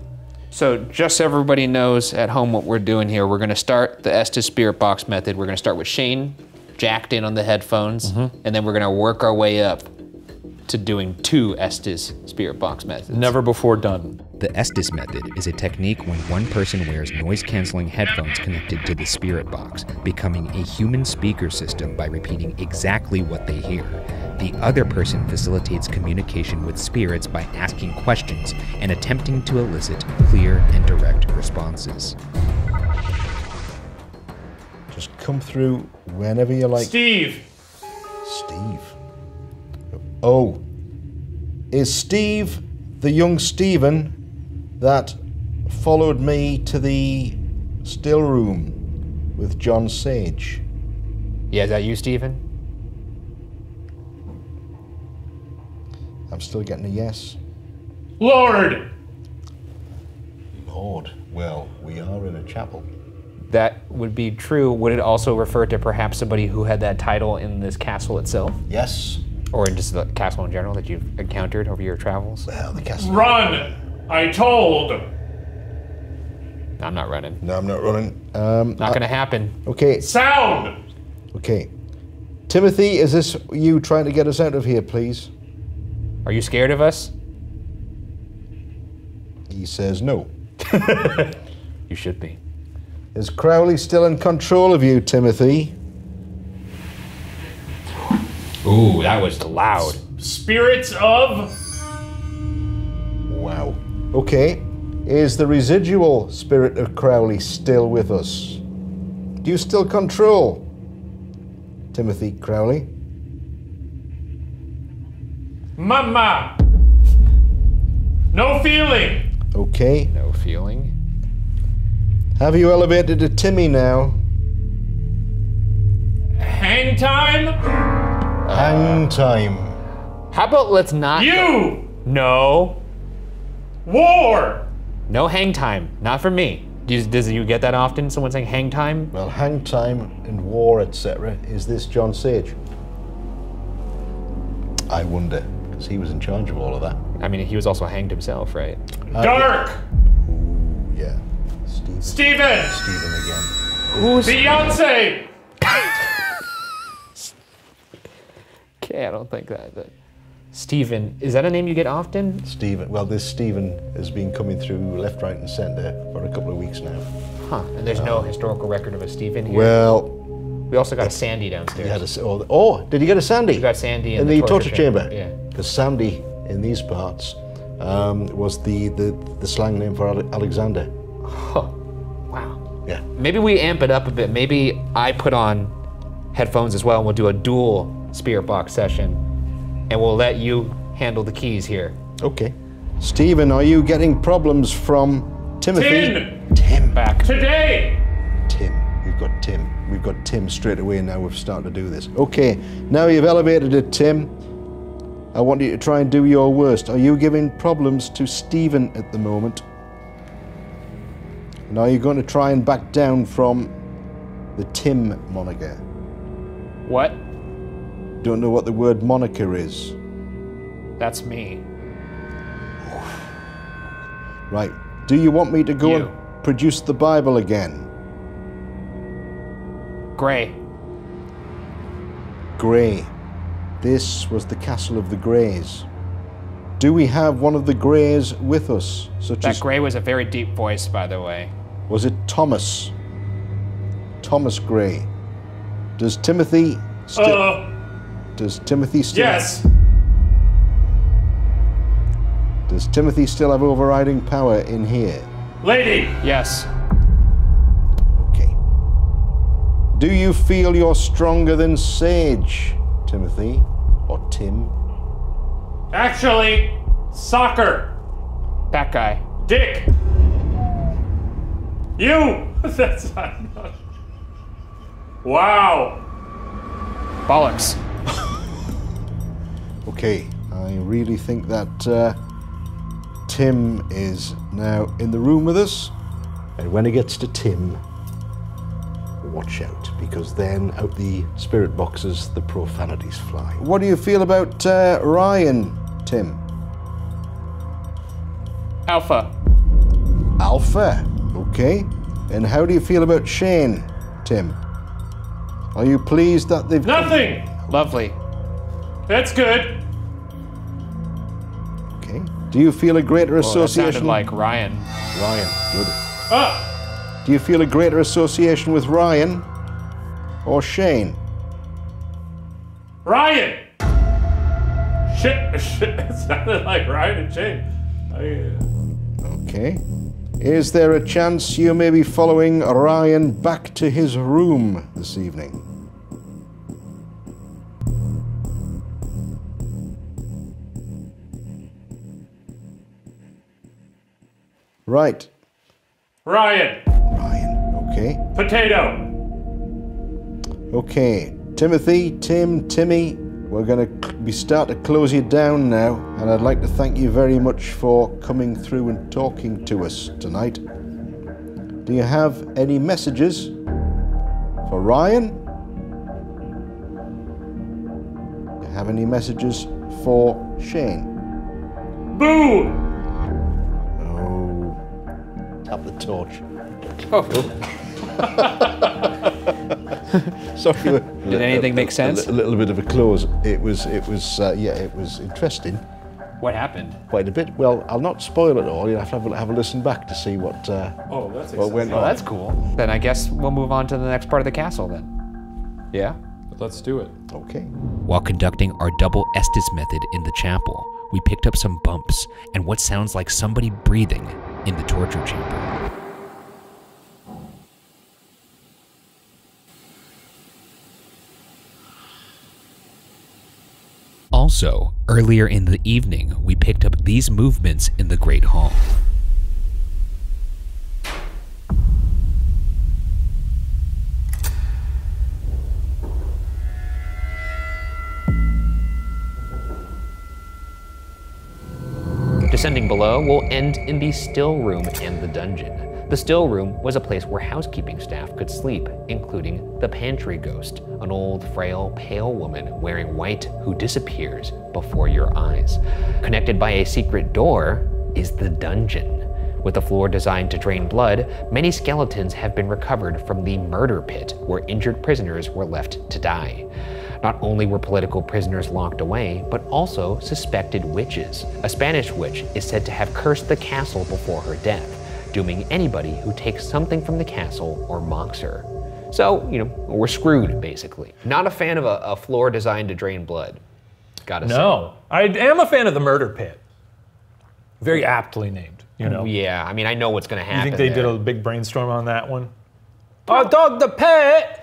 So just so everybody knows at home what we're doing here, we're gonna start the Estes Spirit Box method. We're gonna start with Shane jacked in on the headphones, and then we're gonna work our way up to doing 2 Estes Spirit Box methods. Never before done. The Estes method is a technique when one person wears noise-canceling headphones connected to the spirit box, becoming a human speaker system by repeating exactly what they hear. The other person facilitates communication with spirits by asking questions and attempting to elicit clear and direct responses. Just come through whenever you like. Steve! Steve. Oh. Is Steve the young Stephen that followed me to the still room with John Sage? Yeah, is that you, Stephen? I'm still getting a yes. Lord! Lord. Well, we are in a chapel. That would be true. Would it also refer to perhaps somebody who had that title in this castle itself? Yes. Or in just the castle in general that you've encountered over your travels? Well, the castle. Run! I told! I'm not running. No, I'm not running. Not gonna happen. Okay. Sound! Okay. Timothy, is this you trying to get us out of here, please? Are you scared of us? He says no. You should be. Is Crowley still in control of you, Timothy? Ooh, that was loud. Spirits of... Wow. Okay. Is the residual spirit of Crowley still with us? Do you still control Timothy Crowley? Mama! No feeling! Okay. No feeling. Have you elevated to Timmy now? Hang time? Hang time. How about let's not... You! No. War! No hang time. Not for me. Does you get that often? Someone saying hang time? Well, hang time and war, etc. Is this John Sage? I wonder, because he was in charge of all of that. I mean, he was also hanged himself, right? Dark! Yeah. Stephen. Steven! Stephen again. Who's... Beyonce! Okay, I don't think that... Stephen, is that a name you get often? Stephen. Well, this Stephen has been coming through left, right, and centre for a couple of weeks now. Huh, and there's no historical record of a Stephen here? Well... We also got a Sandy downstairs. Did you get a Sandy? We got Sandy in the torture chamber. chamber. Yeah. Because Sandy, in these parts, was the slang name for Alexander. Huh. Wow. Yeah. Maybe we amp it up a bit. Maybe I put on headphones as well and we'll do a dual spirit box session and we'll let you handle the keys here. Okay. Stephen, are you getting problems from Timothy? Tim! Back. Today! Tim. We've got Tim. We've got Tim straight away now we've started to do this. Okay, now you've elevated it, Tim. I want you to try and do your worst. Are you giving problems to Stephen at the moment? And are you going to try and back down from the Tim moniker? What? Don't know what the word moniker is. That's me. Right. Do you want me to go and produce the Bible again? Grey. Grey. This was the castle of the Greys. Do we have one of the Greys with us? That Grey was a very deep voice, by the way. Was it Thomas? Thomas Grey. Does Timothy still... Does Timothy still... Yes! Does Timothy still have overriding power in here? Lady! Yes. Okay. Do you feel you're stronger than Sage, Timothy? Or Tim? Actually, soccer. That guy. Dick! You! That's not... Wow! Bollocks. Okay, I really think that Tim is now in the room with us. And when it gets to Tim, watch out, because then out the spirit boxes, the profanities fly. What do you feel about Ryan, Tim? Alpha. Alpha, okay. And how do you feel about Shane, Tim? Are you pleased that they've... Nothing! Lovely. That's good. Okay. Do you feel a greater association... That sounded like Ryan. Ryan, good. Ah! Do you feel a greater association with Ryan or Shane? Ryan! Shit, it sounded like Ryan and Shane. Okay. Is there a chance you may be following Ryan back to his room this evening? Right. Ryan. Ryan, okay. Potato. Okay. Timothy, Tim, Timmy, we're going to start to close you down now, and I'd like to thank you very much for coming through and talking to us tonight. Do you have any messages for Ryan? Do you have any messages for Shane? Boo! Oh. Tap the torch. Oh. Sorry. Did anything make sense? A little bit of a close. It was interesting. What happened? Quite a bit. Well, I'll not spoil it all. You'll have to have a listen back to see what went on. Oh, that's cool. Then I guess we'll move on to the next part of the castle then. Yeah? Let's do it. Okay. While conducting our double Estes method in the chapel, we picked up some bumps and what sounds like somebody breathing in the torture chamber. Also, earlier in the evening, we picked up these movements in the Great Hall. Descending below, we'll end in the still room and the dungeon. The still room was a place where housekeeping staff could sleep, including the pantry ghost, an old, frail, pale woman wearing white who disappears before your eyes. Connected by a secret door is the dungeon. With a floor designed to drain blood, many skeletons have been recovered from the murder pit where injured prisoners were left to die. Not only were political prisoners locked away, but also suspected witches. A Spanish witch is said to have cursed the castle before her death, dooming anybody who takes something from the castle or mocks her. So, we're screwed, basically. Not a fan of a floor designed to drain blood, gotta say. No, I am a fan of the murder pit. Very aptly named, Yeah, I mean, I know what's gonna happen. You think they did a big brainstorm on that one? I dug the pit!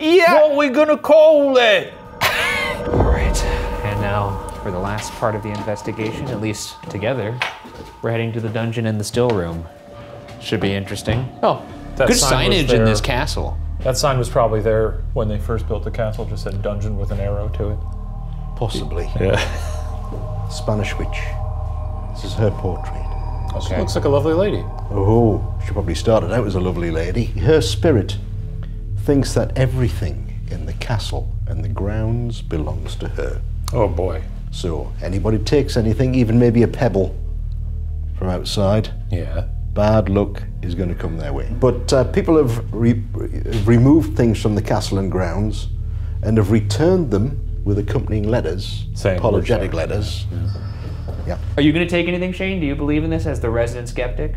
Yeah! What we gonna call it? All right, and now for the last part of the investigation, at least together, we're heading to the dungeon in the still room. Should be interesting. Oh, that good sign was signage there. in this castle. That sign was probably there when they first built the castle, just said dungeon with an arrow to it. Possibly. Yeah. Spanish witch. This is her portrait. She looks like a lovely lady. Oh, she probably started out as a lovely lady. Her spirit thinks that everything in the castle and the grounds belongs to her. Oh boy. So anybody takes anything, even maybe a pebble from outside, bad luck is going to come their way. But people have removed things from the castle and grounds and have returned them with accompanying letters, apologetic letters. Yeah. Are you going to take anything, Shane? Do you believe in this as the resident skeptic?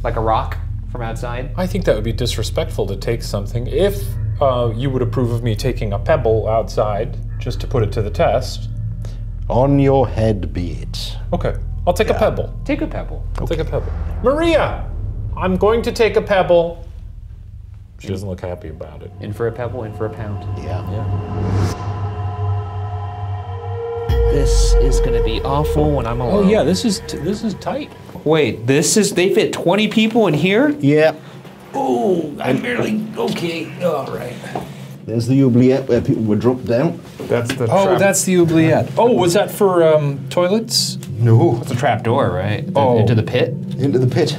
Like a rock from outside? I think that would be disrespectful to take something. If you would approve of me taking a pebble outside, just to put it to the test. On your head be it. Okay, I'll take a pebble. Take a pebble. I'll take a pebble. Maria, I'm going to take a pebble. She doesn't look happy about it. In for a pebble, in for a pound. Yeah. This is gonna be awful when I'm alone. Oh yeah, this is tight. Wait, they fit 20 people in here? Yeah. Oh, I'm barely, okay, all right. There's the oubliette where people were dropped down. That's the trap. That's the oubliette. Oh, was that for toilets? No. It's a trap door, right? Oh. Into the pit? Into the pit.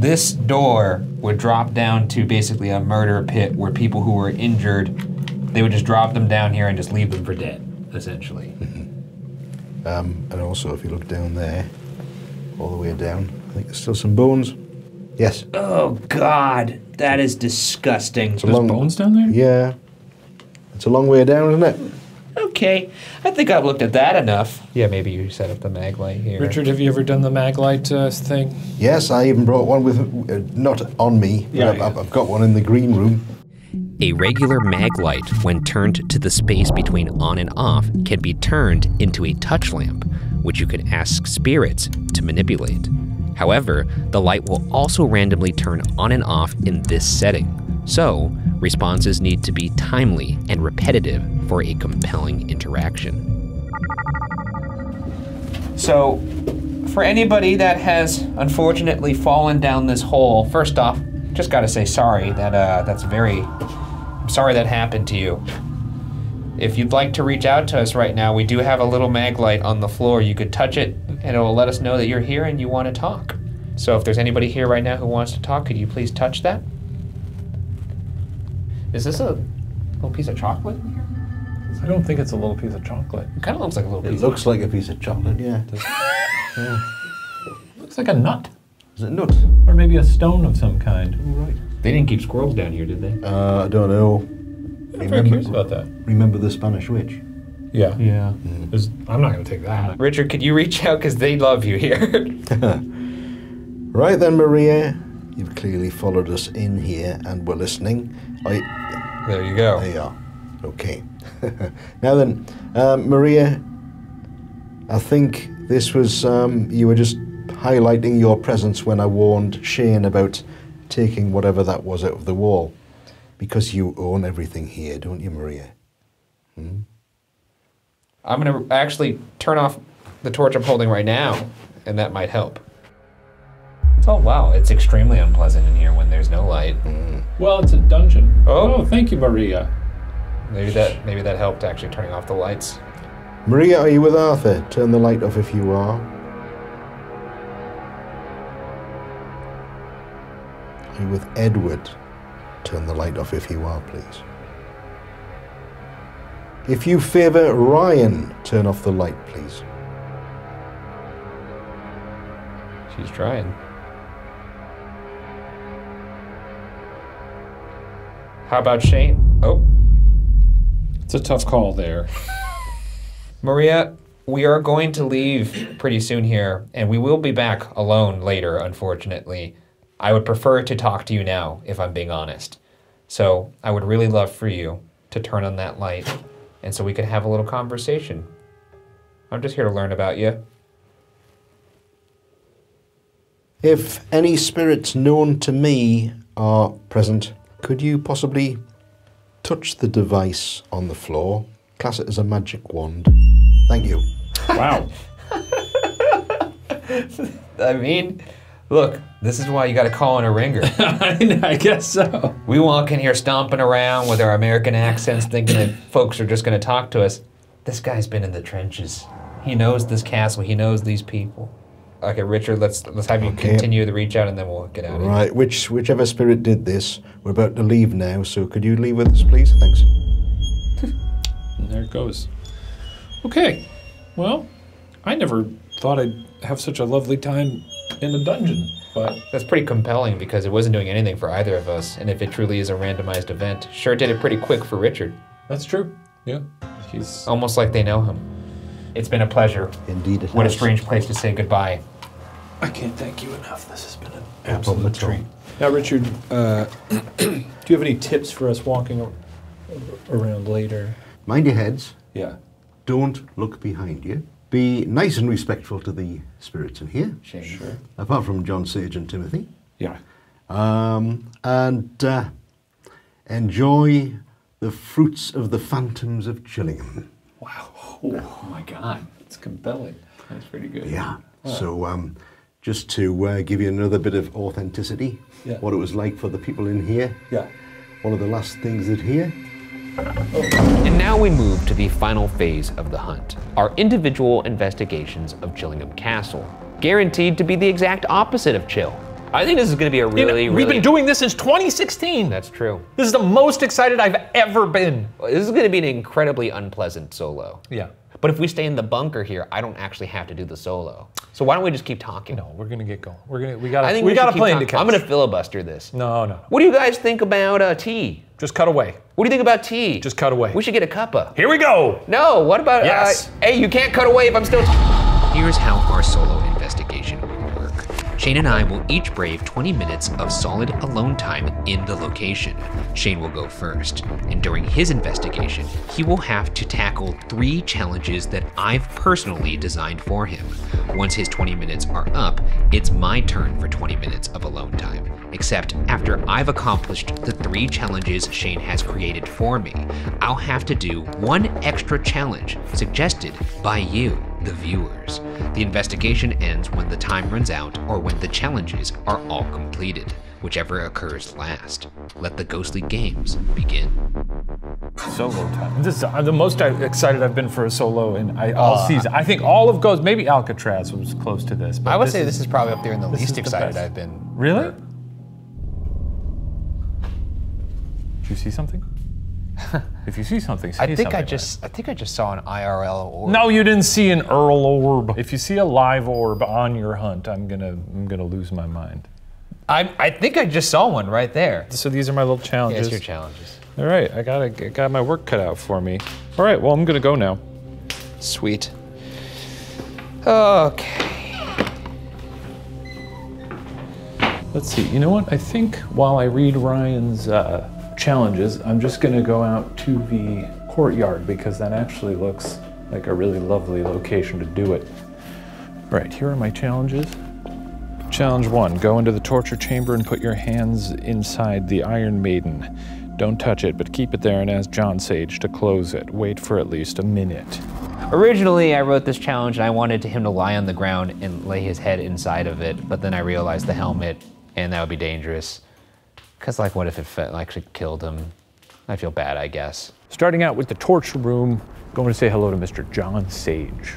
This door would drop down to basically a murder pit where people who were injured, they would just drop them down here and just leave them for dead, essentially. And also, if you look down there, all the way down, I think there's still some bones. Yes. Oh, God, that is disgusting. There's bones down there? Yeah. It's a long way down, isn't it? Okay, I think I've looked at that enough. Yeah, maybe you set up the mag light here. Richard, have you ever done the mag light thing? Yes, I even brought one with, not on me, but I've got one in the green room. A regular mag light, when turned to the space between on and off, can be turned into a touch lamp, which you can ask spirits to manipulate. However, the light will also randomly turn on and off in this setting, so responses need to be timely and repetitive for a compelling interaction. So, for anybody that has unfortunately fallen down this hole, first off, just gotta say sorry. I'm sorry that happened to you. If you'd like to reach out to us right now, we do have a little mag light on the floor. You could touch it and it will let us know that you're here and you want to talk. So if there's anybody here right now who wants to talk, could you please touch that? Is this a little piece of chocolate in here? I don't think it's a little piece of chocolate. It kind of looks like a little piece. It looks like a piece of chocolate, yeah. Yeah. Looks like a nut. Is it a nut? Or maybe a stone of some kind. Oh, right. They didn't keep squirrels down here, did they? I don't know. I'm very curious about that. Remember the Spanish witch? Yeah. Yeah. I'm not going to take that. Richard, could you reach out? Because they love you here. Right then, Maria. You've clearly followed us in here and were listening. There you go. There you are. Okay. Now then, Maria, I think this was, you were just highlighting your presence when I warned Shane about taking whatever that was out of the wall. Because you own everything here, don't you, Maria? Hmm? I'm going to actually turn off the torch I'm holding right now, and that might help. Oh, wow, it's extremely unpleasant in here when there's no light. Well, it's a dungeon. Oh, thank you, Maria. Maybe that helped actually turning off the lights. Maria, are you with Arthur? Turn the light off if you are. Are you with Edward? Turn the light off if you are, please. If you favour Ryan, turn off the light, please. She's trying. How about Shane? Oh. It's a tough call there. Maria, we are going to leave pretty soon here, and we will be back alone later, unfortunately. I would prefer to talk to you now, if I'm being honest. So I would really love for you to turn on that light, and so we could have a little conversation. I'm just here to learn about you. If any spirits known to me are present, could you possibly touch the device on the floor? Class it as a magic wand. Thank you. Wow. I mean, look, this is why you gotta call in a ringer. I guess so. We walk in here stomping around with our American accents thinking that folks are just gonna talk to us. This guy's been in the trenches. He knows this castle, he knows these people. Okay, Richard, let's have you continue the reach out and then we'll get out of here. Right, whichever spirit did this, we're about to leave now, so could you leave with us, please? Thanks. And there it goes. Okay, well, I never thought I'd have such a lovely time in a dungeon, but... That's pretty compelling because it wasn't doing anything for either of us, and if it truly is a randomized event, sure did it pretty quick for Richard. That's true, yeah. He's... Almost like they know him. It's been a pleasure. Indeed it has. What a strange place to say goodbye. I can't thank you enough. This has been an absolute treat. Now, Richard, do you have any tips for us walking around later? Mind your heads. Yeah. Don't look behind you. Be nice and respectful to the spirits in here. Sure. Apart from John Sage and Timothy. Yeah. And enjoy the fruits of the phantoms of Chillingham. Wow. Oh my God. It's compelling. That's pretty good. Yeah. So just to give you another bit of authenticity, what it was like for the people in here. Yeah. One of the last things that here. And now we move to the final phase of the hunt, our individual investigations of Chillingham Castle, guaranteed to be the exact opposite of chill. I think this is going to be a We've been doing this since 2016. That's true. This is the most excited I've ever been. This is going to be an incredibly unpleasant solo. Yeah. But if we stay in the bunker here, I don't actually have to do the solo. So why don't we just keep talking? No, we're gonna get going. We got a plane plane to catch. I'm gonna filibuster this. No. What do you guys think about tea? Just cut away. What do you think about tea? Just cut away. We should get a cuppa. Here we go. No, what about yes? Hey, you can't cut away if I'm still. Here's how our solo investigation will work. Shane and I will each brave 20 minutes of solid alone time in the location. Shane will go first, and during his investigation, he will have to tackle 3 challenges that I've personally designed for him. Once his 20 minutes are up, it's my turn for 20 minutes of alone time. Except after I've accomplished the 3 challenges Shane has created for me, I'll have to do 1 extra challenge suggested by you, the viewers. The investigation ends when the time runs out or when the challenges are all completed, whichever occurs last. Let the ghostly games begin. Solo time. This is the most excited I've been for a solo in all season. I think all of Ghost, maybe Alcatraz was close to this. But I would say this is probably up there in the least excited I've been. Really? Did you see something? If you see something, say something. I think I just saw an IRL orb. No, you didn't see an Earl orb. If you see a live orb on your hunt, I'm gonna lose my mind. I think I just saw one right there. So these are my little challenges. Yes, your challenges. All right, I got my work cut out for me. All right, well I'm gonna go now. Sweet. Okay. Let's see. You know what? I think while I read Ryan's challenges, I'm just gonna go out to the courtyard because that actually looks like a really lovely location to do it. All right, here are my challenges. Challenge 1, go into the torture chamber and put your hands inside the Iron Maiden. Don't touch it, but keep it there and ask John Sage to close it. Wait for at least a minute. Originally, I wrote this challenge and I wanted him to lie on the ground and lay his head inside of it, but then I realized the helmet, and that would be dangerous. Cause like, what if it actually killed him? I feel bad, I guess. Starting out with the torture room, going to say hello to Mr. John Sage.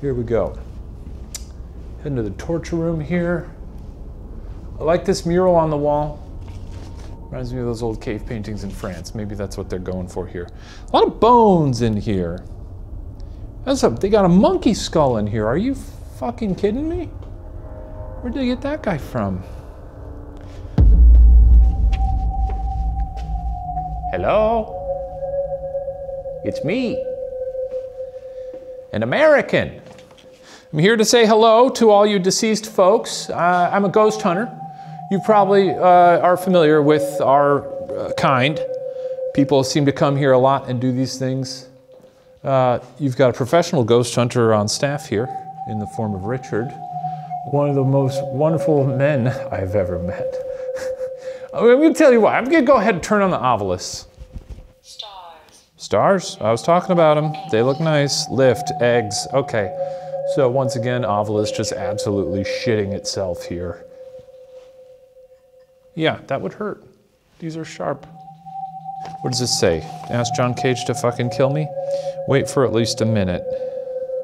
Here we go. Head into the torture room here. I like this mural on the wall. Reminds me of those old cave paintings in France. Maybe that's what they're going for here. A lot of bones in here. They got a monkey skull in here. Are you fucking kidding me? Where'd they get that guy from? Hello? It's me, an American. I'm here to say hello to all you deceased folks. I'm a ghost hunter. You probably are familiar with our kind. People seem to come here a lot and do these things. You've got a professional ghost hunter on staff here in the form of Richard, one of the most wonderful men I've ever met. I'm gonna tell you what, I'm gonna go ahead and turn on the obelisks. Stars? I was talking about them. They look nice. Lift, eggs, okay. So once again, obelisk just absolutely shitting itself here. Yeah, that would hurt. These are sharp. What does this say? Ask John Cage to fucking kill me? Wait for at least a minute.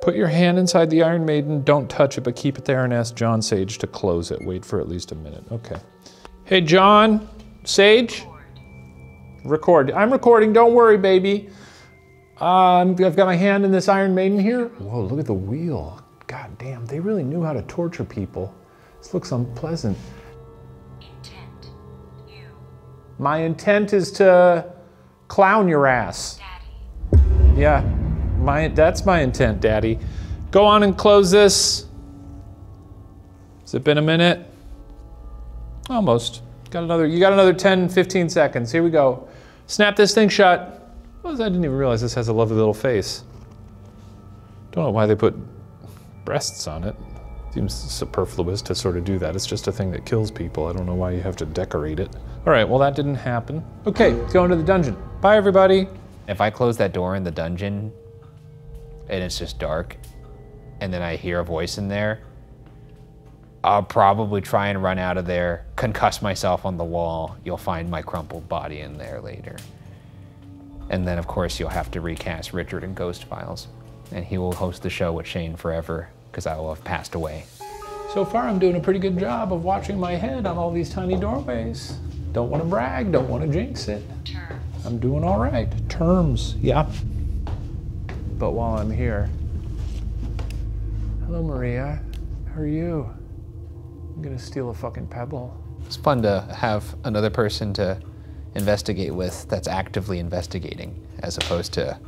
Put your hand inside the Iron Maiden, don't touch it, but keep it there and ask John Sage to close it. Wait for at least a minute. Okay. Hey, John Sage? Record. I'm recording, don't worry, baby. I've got my hand in this Iron Maiden here. Whoa, look at the wheel. God damn, they really knew how to torture people. This looks unpleasant. Intent. You. My intent is to clown your ass. Daddy. Yeah, that's my intent, Daddy. Go on and close this. Has it been a minute? Almost. You got another 10, 15 seconds. Here we go. Snap this thing shut. Well, I didn't even realize this has a lovely little face. Don't know why they put breasts on it. Seems superfluous to sort of do that. It's just a thing that kills people. I don't know why you have to decorate it. All right, well that didn't happen. Okay, go into the dungeon. Bye, everybody. If I close that door in the dungeon and it's just dark and then I hear a voice in there, I'll probably try and run out of there, concuss myself on the wall. You'll find my crumpled body in there later. And then of course you'll have to recast Richard in Ghost Files, and he will host the show with Shane forever because I will have passed away. So far I'm doing a pretty good job of watching my head on all these tiny doorways. Don't want to brag, don't want to jinx it. Terms. I'm doing all right. Terms, yeah. But while I'm here, hello Maria, how are you? I'm gonna steal a fucking pebble. It's fun to have another person to investigate with that's actively investigating, as opposed to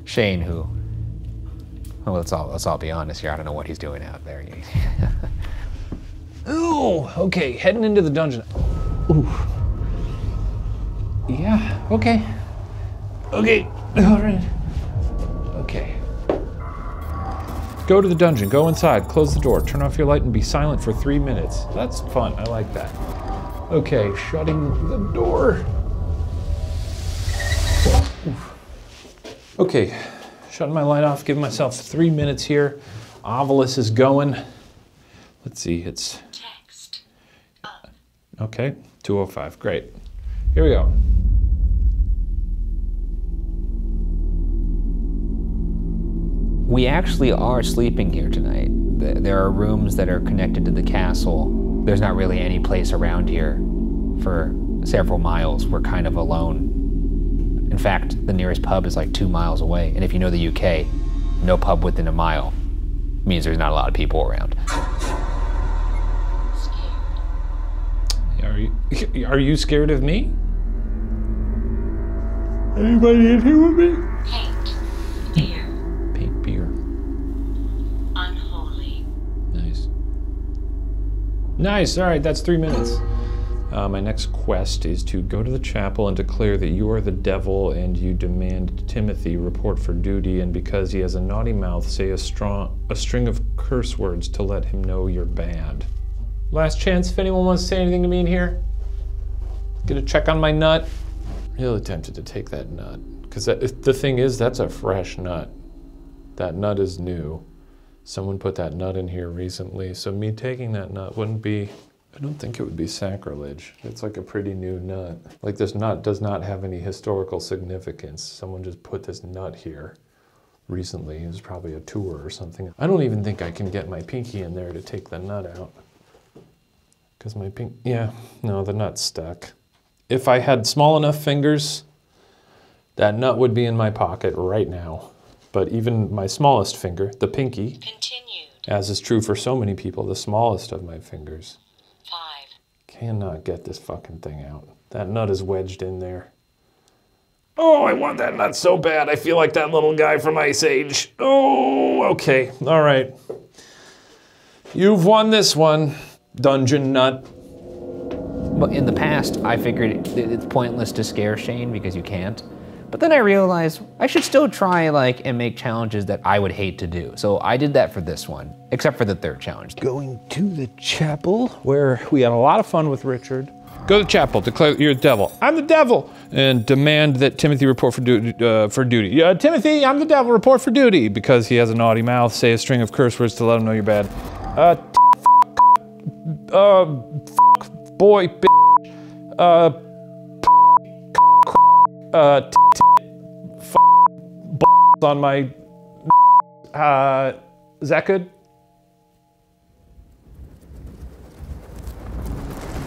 Shane, who, well, let's all be honest here, I don't know what he's doing out there. Ooh, okay, heading into the dungeon. Ooh. Yeah, okay. Okay, all right. Okay. Go to the dungeon, go inside, close the door, turn off your light and be silent for 3 minutes. That's fun, I like that. Okay, shutting the door. Oof. Okay, shutting my light off, giving myself 3 minutes here. Ovilus is going. Let's see, it's... Text. Okay, 2:05, great. Here we go. We actually are sleeping here tonight. There are rooms that are connected to the castle. There's not really any place around here for several miles. We're kind of alone. In fact, the nearest pub is like 2 miles away. And if you know the UK, no pub within a mile means there's not a lot of people around. Are you scared of me? Anybody in here with me? Paint. Beer. Paint beer. Unholy. Nice. Nice, all right, that's 3 minutes. My next quest is to go to the chapel and declare that you are the devil and you demand Timothy report for duty, and because he has a naughty mouth, say a string of curse words to let him know you're bad. Last chance if anyone wants to say anything to me in here. Get a check on my nut. Really tempted to take that nut, because the thing is, that's a fresh nut. That nut is new. Someone put that nut in here recently, so me taking that nut wouldn't be, I don't think it would be sacrilege. It's like a pretty new nut. Like, this nut does not have any historical significance. Someone just put this nut here recently. It was probably a tour or something. I don't even think I can get my pinky in there to take the nut out. Because my no, the nut's stuck. If I had small enough fingers, that nut would be in my pocket right now. But even my smallest finger, the pinky, Continued. as is true for so many people, the smallest of my fingers, 5. cannot get this fucking thing out. That nut is wedged in there. Oh, I want that nut so bad. I feel like that little guy from Ice Age. Oh, okay, all right. You've won this one, Dungeon Nut. But in the past, I figured it's pointless to scare Shane because you can't. But then I realized I should still try and make challenges that I would hate to do. So I did that for this one, except for the third challenge. Going to the chapel where we had a lot of fun with Richard. Go to the chapel, declare you're the devil. I'm the devil! And demand that Timothy report for duty. Timothy, I'm the devil, report for duty. Because he has a naughty mouth, say a string of curse words to let him know you're bad. Boy, bitch, on my Is that good?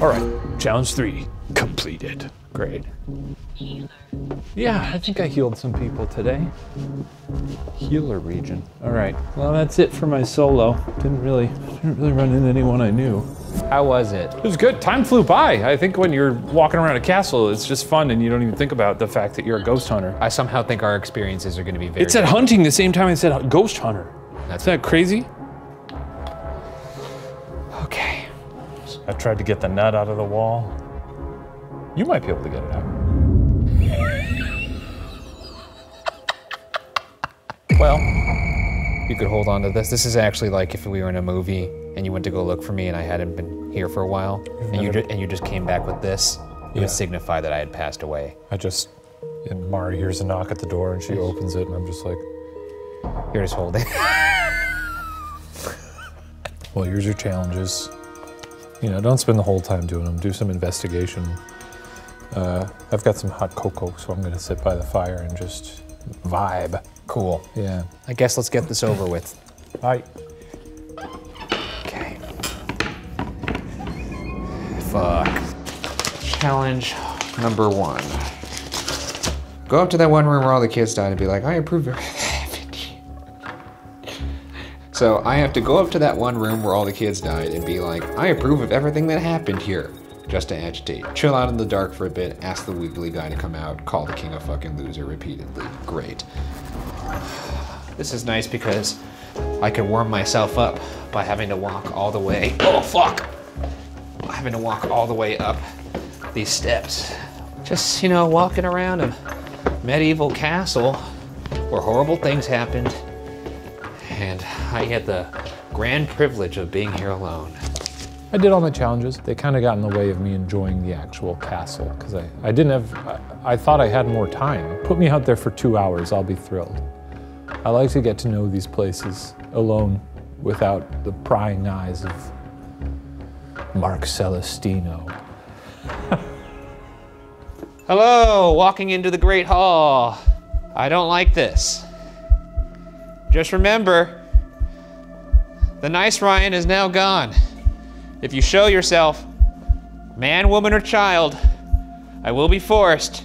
All right, challenge 3 completed. Great. Healer. Yeah, I think I healed some people today. Healer region. All right, well, that's it for my solo. Didn't really run into anyone I knew. How was it? It was good. Time flew by. I think when you're walking around a castle, it's just fun and you don't even think about the fact that you're a ghost hunter. I somehow think our experiences are going to be very It said hunting the same time it said ghost hunter. Is that crazy? Okay. I tried to get the nut out of the wall. You might be able to get it out. Well, you could hold on to this. This is actually like if we were in a movie and you went to go look for me and I hadn't been here for a while, and you just came back with this. It would signify that I had passed away. And Mari hears a knock at the door and she opens it and I'm just like, you're just holding. Well, here's your challenges. You know, don't spend the whole time doing them. Do some investigation. I've got some hot cocoa, so I'm gonna sit by the fire and just vibe. Cool. Yeah. I guess let's get this over with. Bye. Okay. Fuck. Challenge number 1. Go up to that one room where all the kids died and be like, I approve of everything. So I have to go up to that one room where all the kids died and be like, I approve of everything that happened here. Just to agitate. Chill out in the dark for a bit, ask the wiggly guy to come out, call the king a fucking loser repeatedly. Great. This is nice because I can warm myself up by having to walk all the way. Oh, fuck! Having to walk all the way up these steps. Just, you know, walking around a medieval castle where horrible things happened, and I get the grand privilege of being here alone. I did all my challenges. They kind of got in the way of me enjoying the actual castle because I thought I had more time. Put me out there for 2 hours, I'll be thrilled. I like to get to know these places alone without the prying eyes of Mark Celestino. Hello, walking into the Great Hall. I don't like this. Just remember, the nice Ryan is now gone. If you show yourself, man, woman, or child, I will be forced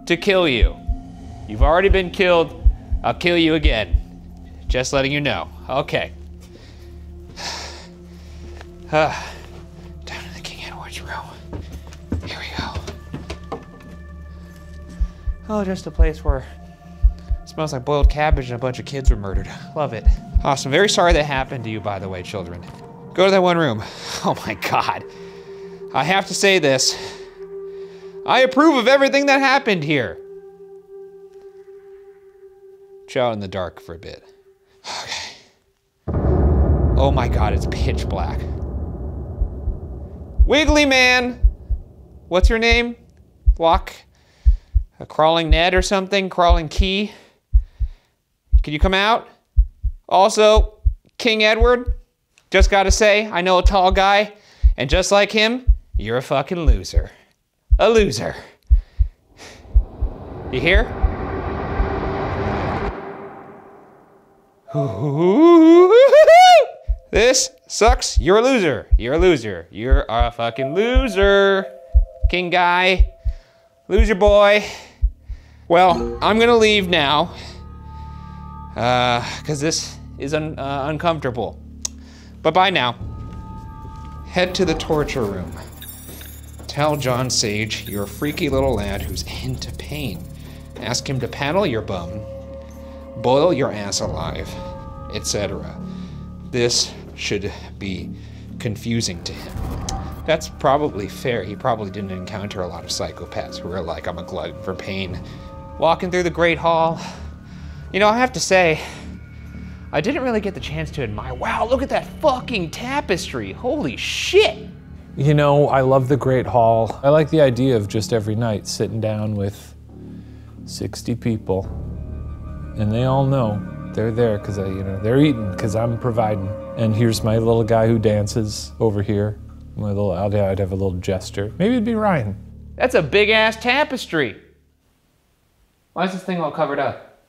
to kill you. You've already been killed. I'll kill you again. Just letting you know. Okay. Down in the King Edward's room. Here we go. Oh, just a place where it smells like boiled cabbage and a bunch of kids were murdered. Love it. Awesome. Very sorry that happened to you, by the way, children. Go to that one room. Oh my God. I have to say this. I approve of everything that happened here. Chill out in the dark for a bit. Okay. Oh my God, it's pitch black. Wiggly Man. What's your name? A Crawling Ned or something? Crawling Key? Can you come out? Also, King Edward. Just gotta say, I know a tall guy, and just like him, you're a fucking loser. A loser. You hear? This sucks. You're a loser. You're a loser. You're a fucking loser. King guy. Loser boy. Well, I'm gonna leave now. Because this is uncomfortable. Bye-bye now. Head to the torture room. Tell John Sage you're a freaky little lad who's into pain. Ask him to paddle your bum, boil your ass alive, etc. This should be confusing to him. That's probably fair. He probably didn't encounter a lot of psychopaths who are like, I'm a glutton for pain. Walking through the Great Hall. You know, I have to say, I didn't really get the chance to admire, wow, look at that fucking tapestry. Holy shit. You know, I love the Great Hall. I like the idea of just every night sitting down with 60 people and they all know they're there because they're eating because I'm providing. And here's my little guy who dances over here. I'd have a little jester. Maybe it'd be Ryan. That's a big ass tapestry. Why is this thing all covered up?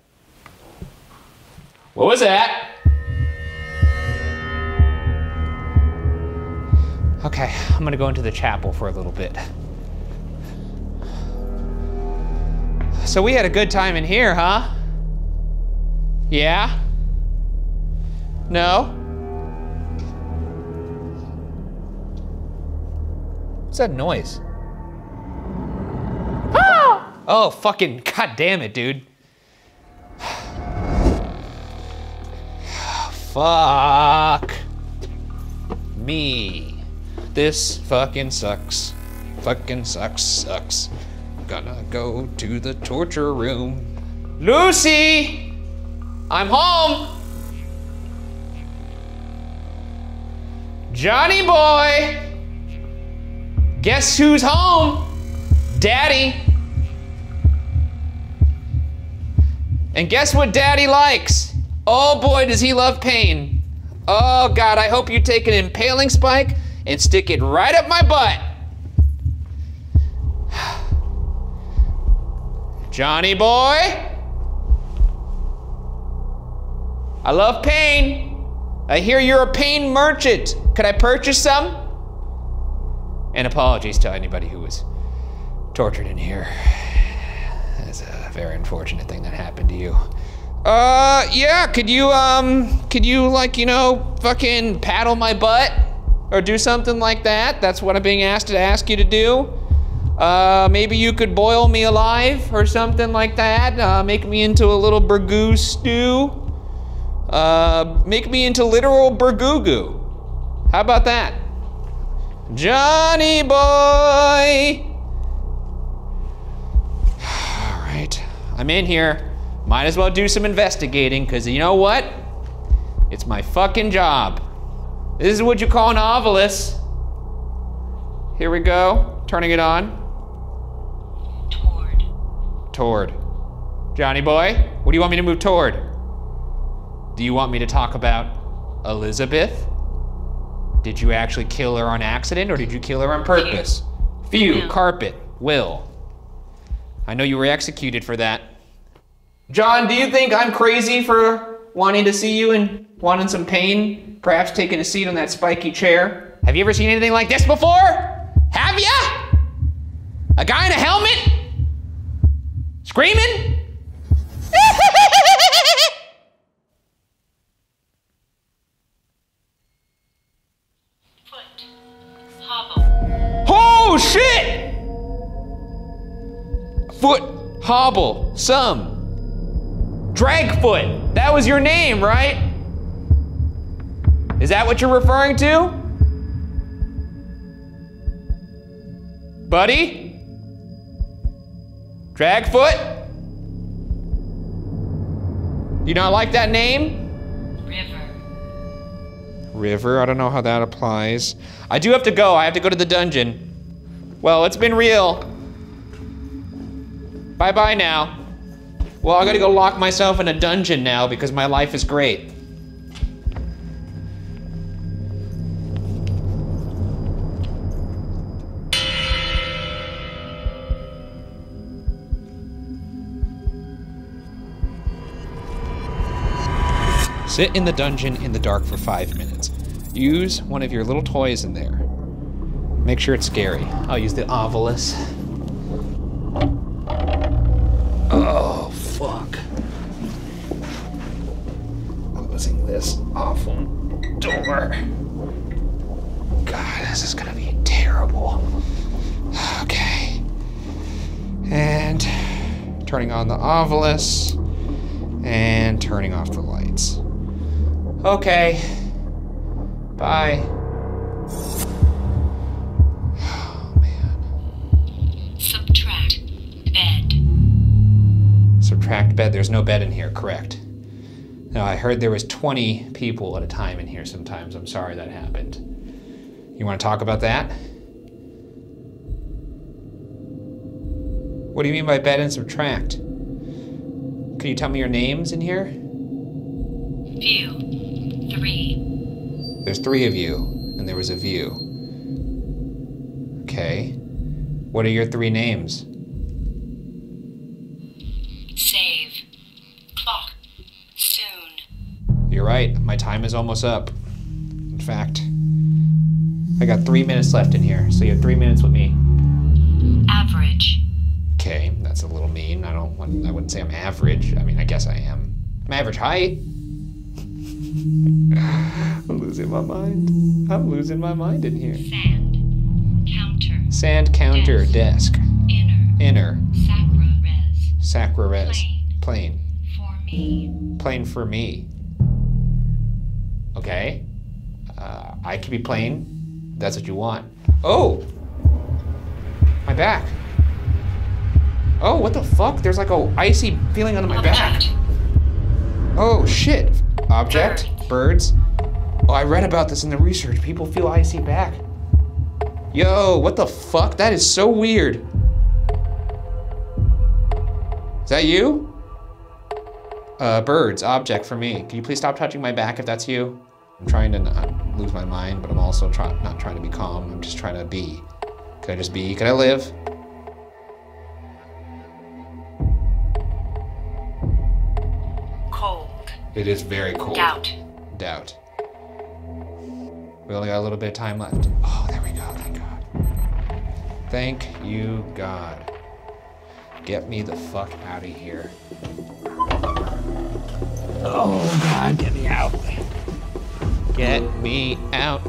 What was that? Okay, I'm gonna go into the chapel for a little bit. So we had a good time in here, huh? Yeah? No? What's that noise? Ah! Oh, fucking, god damn it, dude. Fuck me. This fucking sucks. Fucking sucks. Gonna go to the torture room. Lucy! I'm home! Johnny boy! Guess who's home? Daddy. And guess what Daddy likes? Oh boy, does he love pain. Oh God, I hope you take an impaling spike and stick it right up my butt. Johnny boy. I love pain. I hear you're a pain merchant. Could I purchase some? And apologies to anybody who was tortured in here. That's a very unfortunate thing that happened to you. Yeah, could you like, you know, fucking paddle my butt? Or do something like that? That's what I'm being asked to ask you to do. Maybe you could boil me alive or something like that. Make me into a little burgoo stew. Make me into literal burgoo. How about that? Johnny boy! All right, I'm in here. Might as well do some investigating, because you know what? It's my fucking job. This is what you call an ovilus. Here we go, turning it on. Toward. Johnny boy, what do you want me to move toward? Do you want me to talk about Elizabeth? Did you actually kill her on accident, or did you kill her on purpose? Phew, carpet, will. I know you were executed for that. John, do you think I'm crazy for wanting to see you and wanting some pain? Perhaps taking a seat on that spiky chair? Have you ever seen anything like this before? Have ya? A guy in a helmet? Screaming? Foot. Hobble. Oh shit! Foot, hobble, some. Dragfoot, that was your name, right? Is that what you're referring to? Buddy? Dragfoot? You not like that name? River, I don't know how that applies. I do have to go, I have to go to the dungeon. Well, it's been real. Bye-bye now. Well, I gotta go lock myself in a dungeon now because my life is great. Sit in the dungeon in the dark for 5 minutes. Use one of your little toys in there. Make sure it's scary. I'll use the ovilus. Oh, fuck. Closing this awful door. God, this is gonna be terrible. Okay. And turning on the ovilus and turning off the lights. Okay. Bye. Oh, man. Subtract bed. Subtract bed. There's no bed in here, correct. No, I heard there was 20 people at a time in here sometimes. I'm sorry that happened. You want to talk about that? What do you mean by bed and subtract? Can you tell me your names in here? View. 3. There's 3 of you, and there was a view. Okay. What are your 3 names? Save. Clock. Soon. right. My time is almost up. In fact, I got 3 minutes left in here, so you have 3 minutes with me. Average. Okay, that's a little mean. I wouldn't say I'm average. I mean, I guess I am. I'm average height. I'm losing my mind. I'm losing my mind in here. Sand. Counter. Sand counter desk. Inner. Sacra res. Sacra res. Plane. For me. Plane for me. Okay. I could be plain. That's what you want. Oh! My back. Oh, what the fuck? There's like a icy feeling on my back. Oh, shit. Object. Birds. Oh, I read about this in the research. People feel icy back. Yo, what the fuck? That is so weird. Is that you? Birds. Object for me. Can you please stop touching my back if that's you? I'm trying to not lose my mind, but I'm also not trying to be calm. I'm just trying to be. Could I just be? Could I live? Cold. It is very cold. Doubt. We only got a little bit of time left. Oh, there we go. Thank God. Thank you, God. Get me the fuck out of here. Oh, God, get me out. Get me out.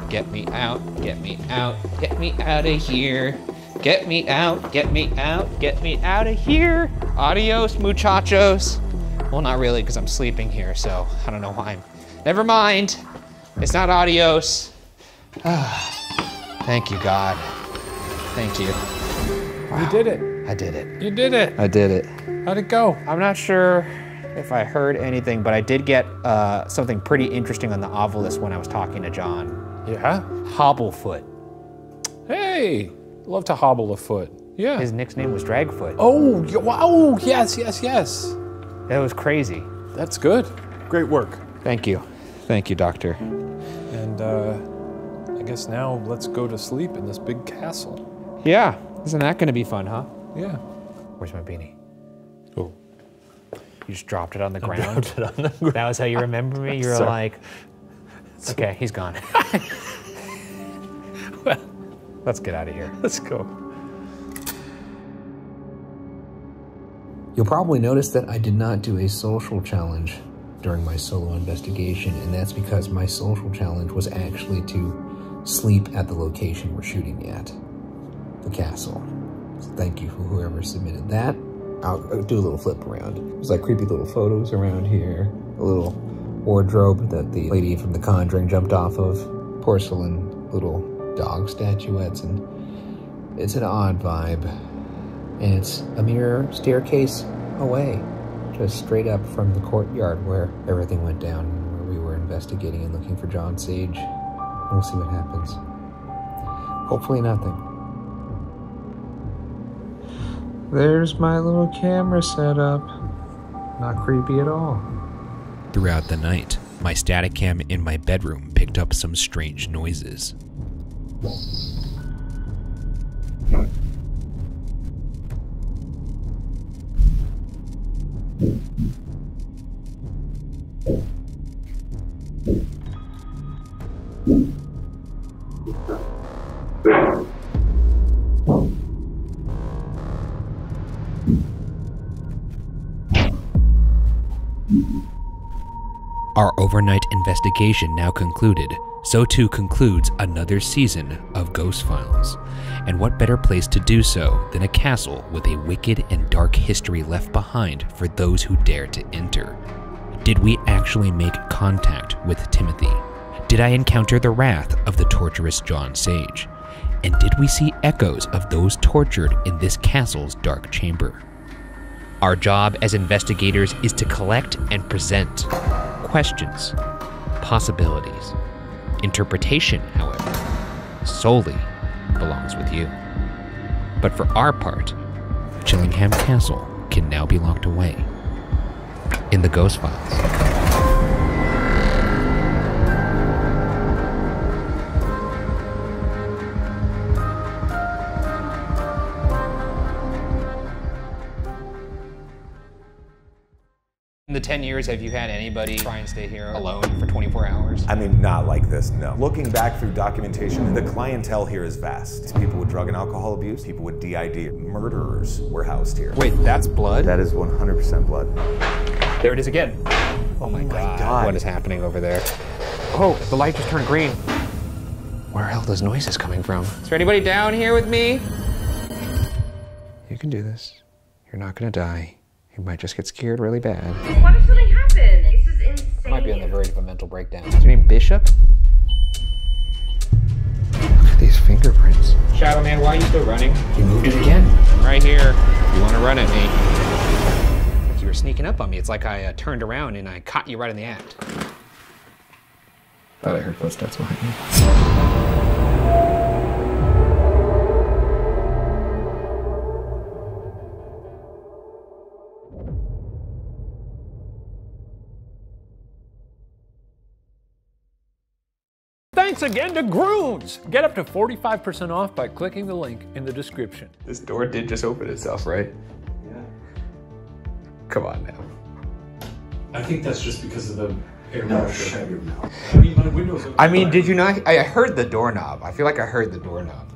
Get me out. Get me out. Get me out of here. Get me out. Get me out. Get me out of here. Adios, muchachos. Well, not really, because I'm sleeping here, so I don't know why I'm... Never mind. It's not adios. Thank you, God. Thank you. Wow. You did it. I did it. You did it. I did it. How'd it go? I'm not sure if I heard anything, but I did get something pretty interesting on the obelisk when I was talking to John. Yeah? Hobblefoot. Hey, love to hobble a foot. Yeah. His nickname was Dragfoot. Oh, wow. Yes. That was crazy. That's good. Great work. Thank you. Thank you, Doctor. And I guess now let's go to sleep in this big castle. Yeah. Isn't that gonna be fun, huh? Yeah. Where's my beanie? Oh. You just dropped it on the ground? Dropped it on the ground. That was how you remember me? You're like, okay, he's gone. Well, let's get out of here. Let's go. You'll probably notice that I did not do a social challenge during my solo investigation, and that's because my social challenge was actually to sleep at the location we're shooting at, the castle. So thank you for whoever submitted that. I'll do a little flip around. There's like creepy little photos around here, a little wardrobe that the lady from The Conjuring jumped off of, porcelain little dog statuettes, and it's an odd vibe. And it's a mere staircase away, just straight up from the courtyard where everything went down, where we were investigating and looking for John Sage. We'll see what happens. Hopefully nothing. There's my little camera set up. Not creepy at all. Throughout the night, my static cam in my bedroom picked up some strange noises. Our overnight investigation now concluded, so too concludes another season of Ghost Files. And what better place to do so than a castle with a wicked and dark history left behind for those who dare to enter? Did we actually make contact with Timothy? Did I encounter the wrath of the torturous John Sage? And did we see echoes of those tortured in this castle's dark chamber? Our job as investigators is to collect and present questions, possibilities. Interpretation, however, solely belongs with you. But for our part, Chillingham Castle can now be locked away in the Ghost Files. In the 10 years, have you had anybody try and stay here alone for 24 hours? I mean, not like this, no. Looking back through documentation, the clientele here is vast. People with drug and alcohol abuse, people with DID, murderers were housed here. Wait, that's blood? That is 100% blood. There it is again. Oh my God. What is happening over there? Oh, the light just turned green. Where are all those noises coming from? Is there anybody down here with me? You can do this. You're not gonna die. You might just get scared really bad. What if something happened? This is insane. I might be on the verge of a mental breakdown. Is your name Bishop? Look at these fingerprints. Shadow Man, why are you still running? You moved it again. I'm right here. You want to run at me? Like you were sneaking up on me. It's like I turned around and I caught you right in the act. Thought I heard footsteps behind me. Thanks again to Groons! Get up to 45% off by clicking the link in the description. This door did just open itself, right? Yeah. Come on now. I think that's just because of the air pressure. I mean, my windows are... I mean, did you not? I heard the doorknob. I feel like I heard the doorknob.